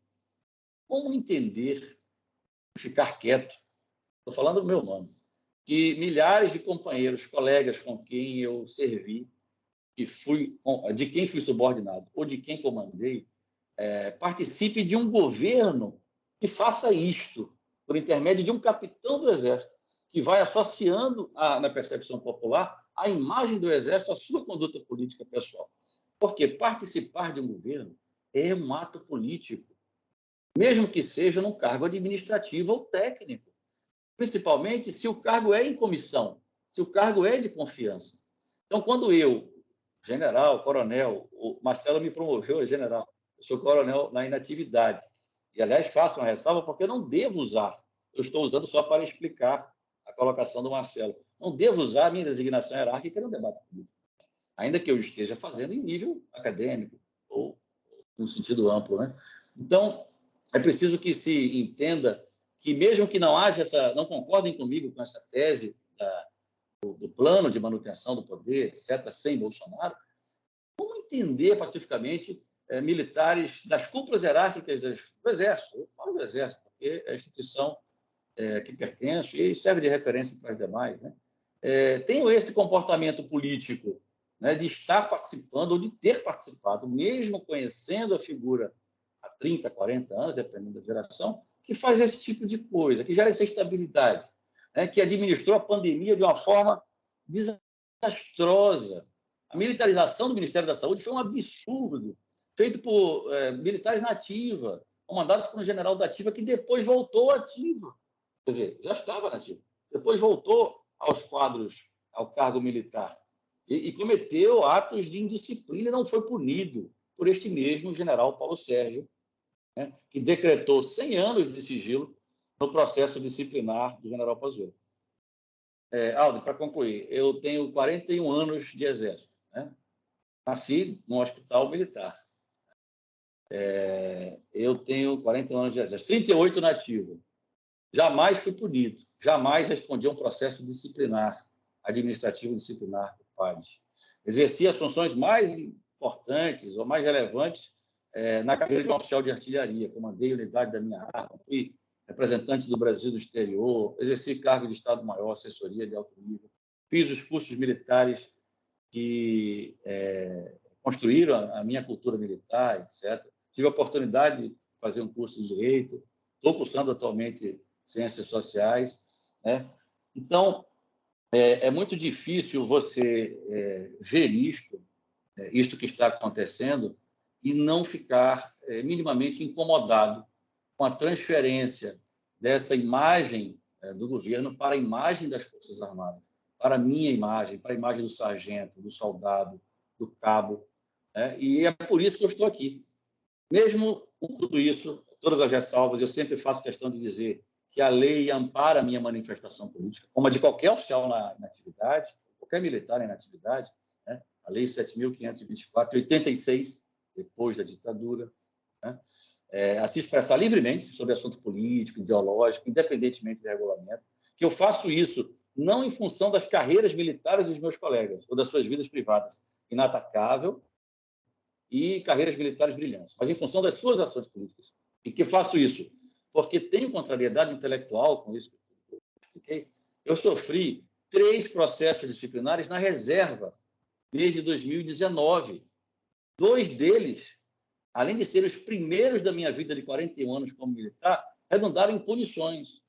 Como entender, ficar quieto? Estou falando do meu nome. Que milhares de companheiros, colegas com quem eu servi, de quem fui subordinado ou de quem comandei, participe de um governo que faça isto, por intermédio de um capitão do Exército, que vai associando, na percepção popular, a imagem do Exército à sua conduta política pessoal. Porque participar de um governo é um ato político, mesmo que seja num cargo administrativo ou técnico, principalmente se o cargo é em comissão, se o cargo é de confiança. Então, quando eu, general, coronel, o Marcelo me promoveu a general, eu sou coronel na inatividade. E, aliás, faço uma ressalva porque eu não devo usar. Eu estou usando só para explicar a colocação do Marcelo. Não devo usar a minha designação hierárquica no debate político, ainda que eu esteja fazendo em nível acadêmico ou no sentido amplo, né? Então, é preciso que se entenda que, mesmo que não concordem comigo com essa tese do plano de manutenção do poder, etc., sem Bolsonaro, como entender pacificamente militares das cúpulas hierárquicas do Exército? Eu falo do Exército, porque é a instituição que pertenço e serve de referência para as demais, né? Tenho esse comportamento político, né, de estar participando ou de ter participado, mesmo conhecendo a figura há 30, 40 anos, dependendo da geração, que faz esse tipo de coisa, que gera essa estabilidade, né, que administrou a pandemia de uma forma desastrosa. A militarização do Ministério da Saúde foi um absurdo, feito por militares na ativa, comandados por um general da ativa que depois voltou ativo. Quer dizer, já estava na ativa. Depois voltou aos quadros, ao cargo militar. E cometeu atos de indisciplina e não foi punido por este mesmo general Paulo Sérgio, né, que decretou 100 anos de sigilo no processo disciplinar do general Pazuello. Aldo, para concluir, eu tenho 41 anos de exército, né? Nasci num hospital militar. Eu tenho 41 anos de exército, 38 na ativa. Jamais fui punido, jamais respondi a um processo disciplinar, administrativo disciplinar por pares. Exerci as funções mais importantes ou mais relevantes na carreira de um oficial de artilharia. Comandei a unidade da minha arma, fui representante do Brasil no exterior, exerci cargo de Estado-Maior, assessoria de alto nível, fiz os cursos militares que construíram a minha cultura militar, etc. Tive a oportunidade de fazer um curso de Direito, estou cursando atualmente Ciências Sociais, né? Então, é muito difícil você ver isto que está acontecendo, e não ficar minimamente incomodado com a transferência dessa imagem do governo para a imagem das Forças Armadas, para a minha imagem, para a imagem do sargento, do soldado, do cabo. E é por isso que eu estou aqui. Mesmo com tudo isso, todas as ressalvas, eu sempre faço questão de dizer que a lei ampara a minha manifestação política, como a de qualquer oficial na atividade, qualquer militar na atividade, né? A Lei 7.524, 86, depois da ditadura, né? A se expressar livremente sobre assunto político, ideológico, independentemente do regulamento, que eu faço isso não em função das carreiras militares dos meus colegas ou das suas vidas privadas, inatacável, e carreiras militares brilhantes, mas em função das suas ações políticas. E que faço isso porque tenho contrariedade intelectual com isso que eu expliquei. Eu sofri 3 processos disciplinares na reserva desde 2019. 2 deles, além de serem os primeiros da minha vida de 41 anos como militar, redundaram em punições.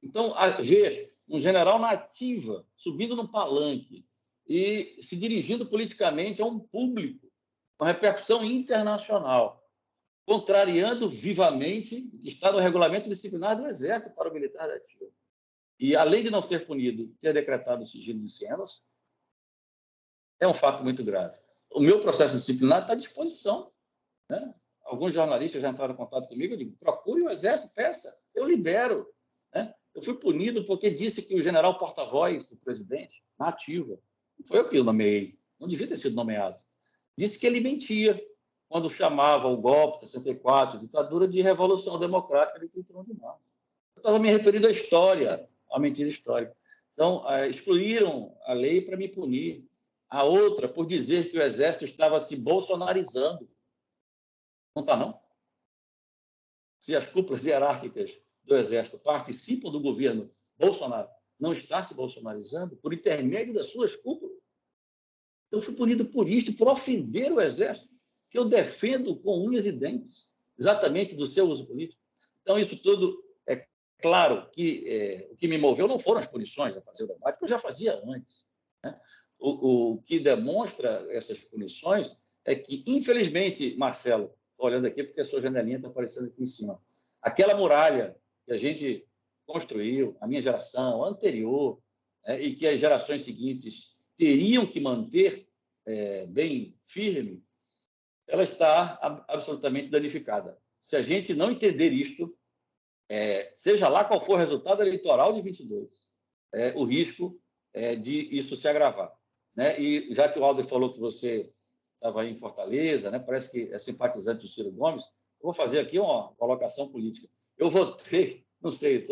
Então, ver um general na ativa, subindo no palanque e se dirigindo politicamente a um público com repercussão internacional, contrariando vivamente o que está no regulamento disciplinar do Exército para o militar da ativa. E, além de não ser punido, ter decretado o sigilo de cenas, é um fato muito grave. O meu processo disciplinar está à disposição, né? Alguns jornalistas já entraram em contato comigo, eu digo, procure o Exército, peça, eu libero, né? Eu fui punido porque disse que o general porta-voz do presidente, na ativa, não foi eu que o nomeei, não devia ter sido nomeado, disse que ele mentia quando chamava o golpe de 64, ditadura, de revolução democrática de 31 de março. Eu estava me referindo à história, à mentira histórica. Então, excluíram a lei para me punir. A outra, por dizer que o Exército estava se bolsonarizando. Não está, não? Se as cúpulas hierárquicas do Exército participam do governo Bolsonaro, não está se bolsonarizando por intermédio das suas cúpulas. Eu fui punido por isto, por ofender o Exército, que eu defendo com unhas e dentes, exatamente do seu uso político. Então, isso tudo, é claro que o que me moveu não foram as punições a fazer o debate, que eu já fazia antes, né? O que demonstra essas punições é que, infelizmente, Marcelo, olhando aqui porque a sua janelinha está aparecendo aqui em cima, aquela muralha que a gente construiu, a minha geração, a anterior, e que as gerações seguintes teriam que manter bem firme, ela está absolutamente danificada. Se a gente não entender isto, seja lá qual for o resultado eleitoral de 22, o risco de isso se agravar, né? E já que o Aldo falou que você estava aí em Fortaleza, né? Parece que é simpatizante do Ciro Gomes, eu vou fazer aqui uma colocação política. Eu votei, não sei,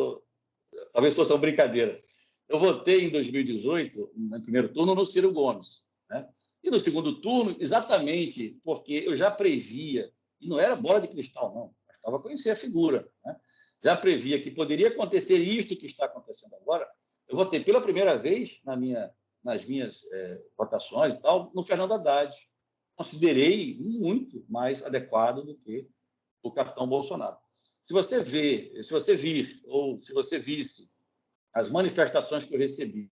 talvez fosse uma brincadeira, eu votei em 2018, no primeiro turno, no Ciro Gomes, né? E no segundo turno, exatamente porque eu já previa, e não era bola de cristal, não, estava a conhecer a figura, né? Já previa que poderia acontecer isto que está acontecendo agora. Eu votei pela primeira vez nas minhas votações e tal, no Fernando Haddad. Considerei muito mais adequado do que o capitão Bolsonaro. Se você vir, ou se você visse as manifestações que eu recebi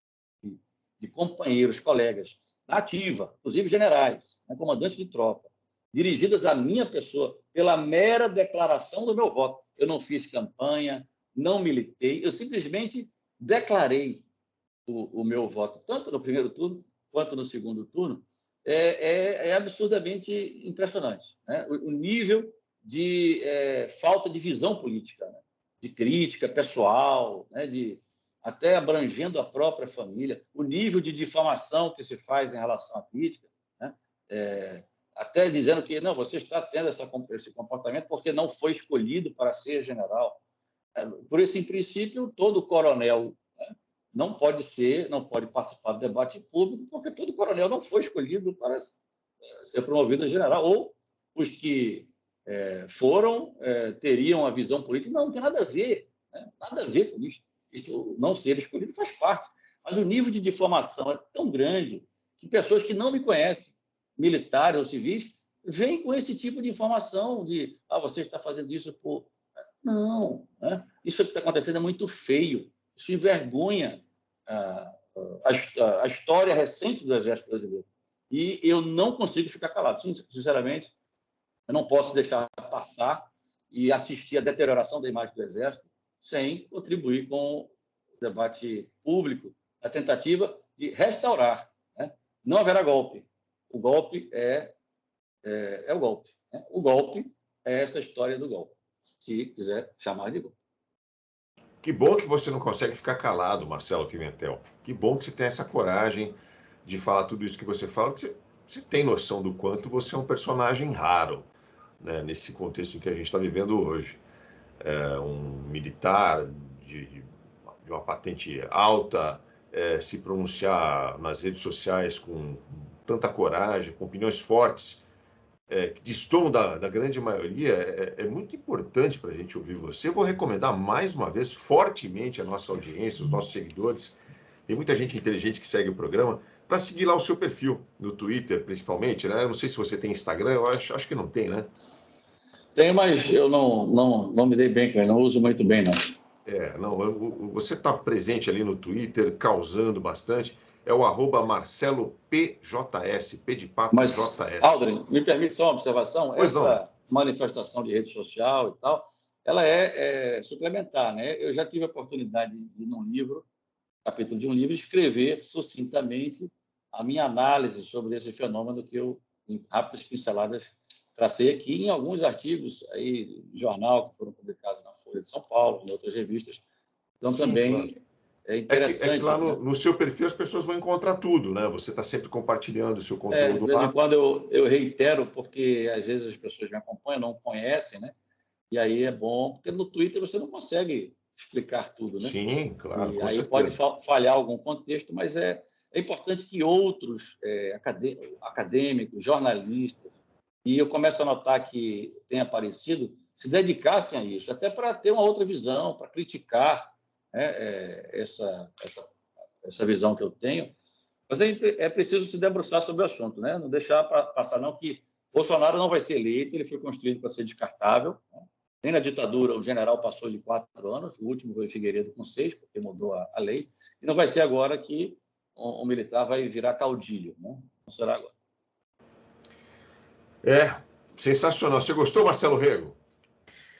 de companheiros, colegas, na ativa, inclusive generais, né, comandantes de tropa, dirigidas à minha pessoa, pela mera declaração do meu voto. Eu não fiz campanha, não militei, eu simplesmente declarei o meu voto, tanto no primeiro turno quanto no segundo turno. É absurdamente impressionante, né? O nível de falta de visão política, né? De crítica pessoal, né? Até abrangendo a própria família, o nível de difamação que se faz em relação à crítica, né? Até dizendo que não, você está tendo esse comportamento porque não foi escolhido para ser general. Por esse princípio, todo coronel, né, não pode participar do debate público, porque todo coronel não foi escolhido para ser promovido a general, ou os que foram teriam a visão política. Não tem nada a ver, né? Nada a ver com isso. Isso não ser escolhido faz parte. Mas o nível de difamação é tão grande que pessoas que não me conhecem, militares ou civis, vêm com esse tipo de informação de você está fazendo isso por... Não, né? Isso que está acontecendo é muito feio. Isso envergonha a história recente do Exército Brasileiro. E eu não consigo ficar calado. Sinceramente, eu não posso deixar passar e assistir à deterioração da imagem do Exército sem contribuir com o debate público, a tentativa de restaurar, né? Não haverá golpe. O golpe é o golpe, né? O golpe é essa história do golpe, se quiser chamar de golpe. Que bom que você não consegue ficar calado, Marcelo Pimentel. Que bom que você tem essa coragem de falar tudo isso que você fala. Você tem noção do quanto você é um personagem raro, né, nesse contexto que a gente está vivendo hoje. Um militar de uma patente alta, se pronunciar nas redes sociais com tanta coragem, com opiniões fortes, que destoam da grande maioria, é muito importante para a gente ouvir você. Eu vou recomendar mais uma vez, fortemente, a nossa audiência, os nossos seguidores. Tem muita gente inteligente que segue o programa, para seguir lá o seu perfil, no Twitter, principalmente, né? Eu não sei se você tem Instagram, eu acho que não tem, né? Tem, mas eu não me dei bem com ele, não uso muito bem, não. Você está presente ali no Twitter, causando bastante. É o @MarceloPJS, P de pato, Mas, JS. Aldrin, me permite só uma observação? Pois essa manifestação de rede social e tal, ela é suplementar, né? Eu já tive a oportunidade de, num livro, capítulo de um livro, escrever sucintamente a minha análise sobre esse fenômeno que eu, em rápidas pinceladas, tracei aqui em alguns artigos aí, jornal, que foram publicados na Folha de São Paulo, em outras revistas. Então, sim, também claro. É interessante. É que lá no seu perfil as pessoas vão encontrar tudo, né? Você está sempre compartilhando o seu conteúdo. De vez em quando eu reitero, porque às vezes as pessoas me acompanham, não conhecem, né? E aí é bom, porque no Twitter você não consegue explicar tudo, né? Sim, claro. E aí certeza. Pode falhar algum contexto, mas é importante que outros acadêmicos, jornalistas, e eu começo a notar que tem aparecido, se dedicassem a isso, até para ter uma outra visão, para criticar, né, essa visão que eu tenho. Mas é preciso se debruçar sobre o assunto, né? Não deixar passar, não, que Bolsonaro não vai ser eleito, ele foi construído para ser descartável, né? Nem na ditadura o general passou de 4 anos, o último foi Figueiredo com 6, porque mudou a lei, e não vai ser agora que o militar vai virar caudilho, né? Não será agora. Sensacional. Você gostou, Marcelo Rego?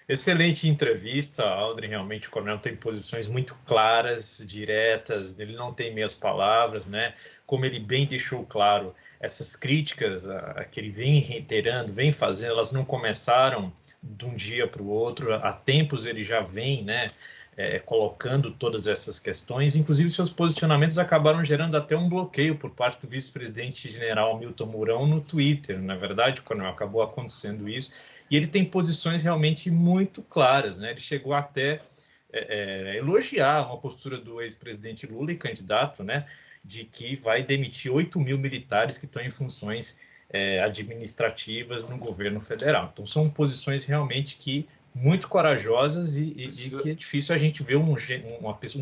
Excelente entrevista, Aldrin. Realmente o coronel tem posições muito claras, diretas, ele não tem meias palavras, né? Como ele bem deixou claro, essas críticas que ele vem reiterando, vem fazendo, elas não começaram de um dia para o outro, há tempos ele já vem, né, colocando todas essas questões, inclusive seus posicionamentos acabaram gerando até um bloqueio por parte do vice-presidente general Hamilton Mourão no Twitter, na verdade, quando acabou acontecendo isso, e ele tem posições realmente muito claras, né, ele chegou até elogiar uma postura do ex-presidente Lula e candidato, né, de que vai demitir 8.000 militares que estão em funções administrativas no governo federal. Então, são posições realmente muito corajosas e que é difícil a gente ver um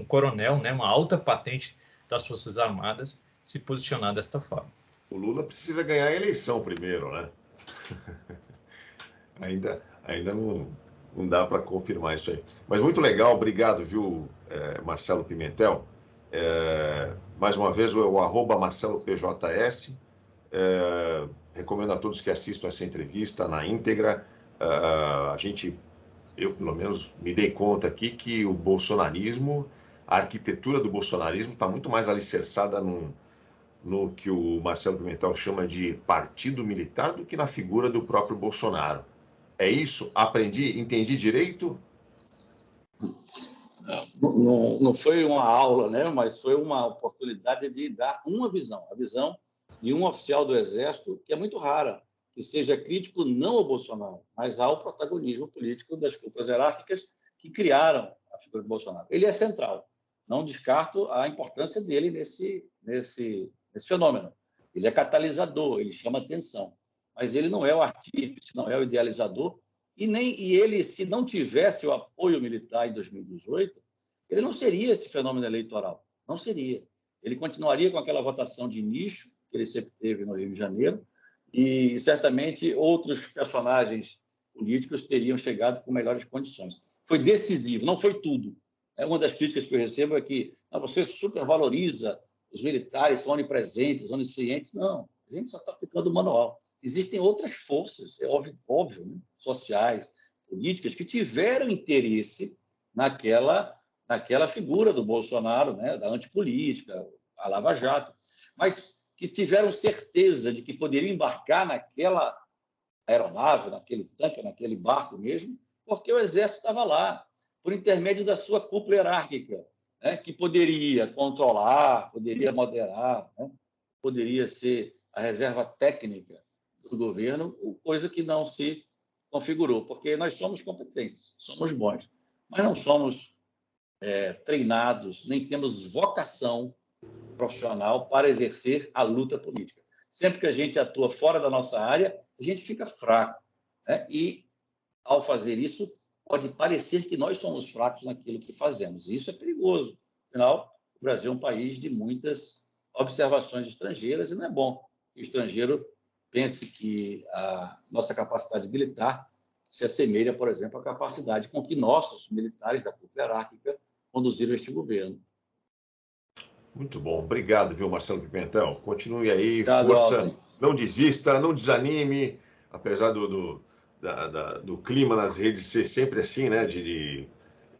coronel, né, uma alta patente das Forças Armadas se posicionar desta forma. O Lula precisa ganhar a eleição primeiro, né? ainda não dá para confirmar isso aí. Mas muito legal, obrigado, viu, Marcelo Pimentel. Mais uma vez, o @MarceloPJS. Recomendo a todos que assistam essa entrevista na íntegra. Eu pelo menos me dei conta aqui que o bolsonarismo, a arquitetura do bolsonarismo está muito mais alicerçada no que o Marcelo Pimentel chama de partido militar do que na figura do próprio Bolsonaro. É isso? Entendi direito? Não foi uma aula, né? Mas foi uma oportunidade de dar uma visão, a visão de um oficial do Exército, que é muito rara, que seja crítico não ao Bolsonaro, mas ao protagonismo político das cúpulas hierárquicas que criaram a figura do Bolsonaro. Ele é central. Não descarto a importância dele nesse fenômeno. Ele é catalisador, ele chama atenção. Mas ele não é o artífice, não é o idealizador, e ele, se não tivesse o apoio militar em 2018, ele não seria esse fenômeno eleitoral. Não seria. Ele continuaria com aquela votação de nicho que ele sempre teve no Rio de Janeiro, e certamente outros personagens políticos teriam chegado com melhores condições. Foi decisivo, não foi tudo. Uma das críticas que eu recebo é que você supervaloriza os militares, são onipresentes, oniscientes. Não, a gente só está aplicando o manual. Existem outras forças, é óbvio, né? Sociais, políticas, que tiveram interesse naquela figura do Bolsonaro, né? Da antipolítica, a Lava Jato, mas que tiveram certeza de que poderiam embarcar aeronave, naquele tanque, naquele barco mesmo, porque o Exército estava lá, por intermédio da sua cúpula hierárquica, né, que poderia controlar, poderia moderar, né, poderia ser a reserva técnica do governo, coisa que não se configurou, porque nós somos competentes, somos bons, mas não somos treinados, nem temos vocação profissional para exercer a luta política. Sempre que a gente atua fora da nossa área, a gente fica fraco, né? E, ao fazer isso, pode parecer que nós somos fracos naquilo que fazemos. E isso é perigoso. Afinal, o Brasil é um país de muitas observações estrangeiras e não é bom que o estrangeiro pense que a nossa capacidade militar se assemelha, por exemplo, à capacidade com que nossos militares da cúpula hierárquica conduziram este governo. Muito bom. Obrigado, viu, Marcelo Pimentel? Continue aí, Obrigado, força. Alvin. Não desista, não desanime, apesar do clima nas redes ser sempre assim, né? De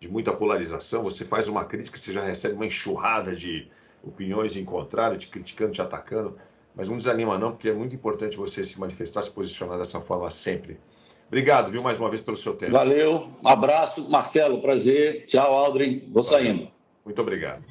muita polarização. Você faz uma crítica, você já recebe uma enxurrada de opiniões em contrário, te criticando, te atacando. Mas não desanima não, porque é muito importante você se manifestar, se posicionar dessa forma sempre. Obrigado, viu, mais uma vez pelo seu tempo. Valeu, um abraço, Marcelo, prazer. Tchau, Aldrin. Vou saindo. Muito obrigado.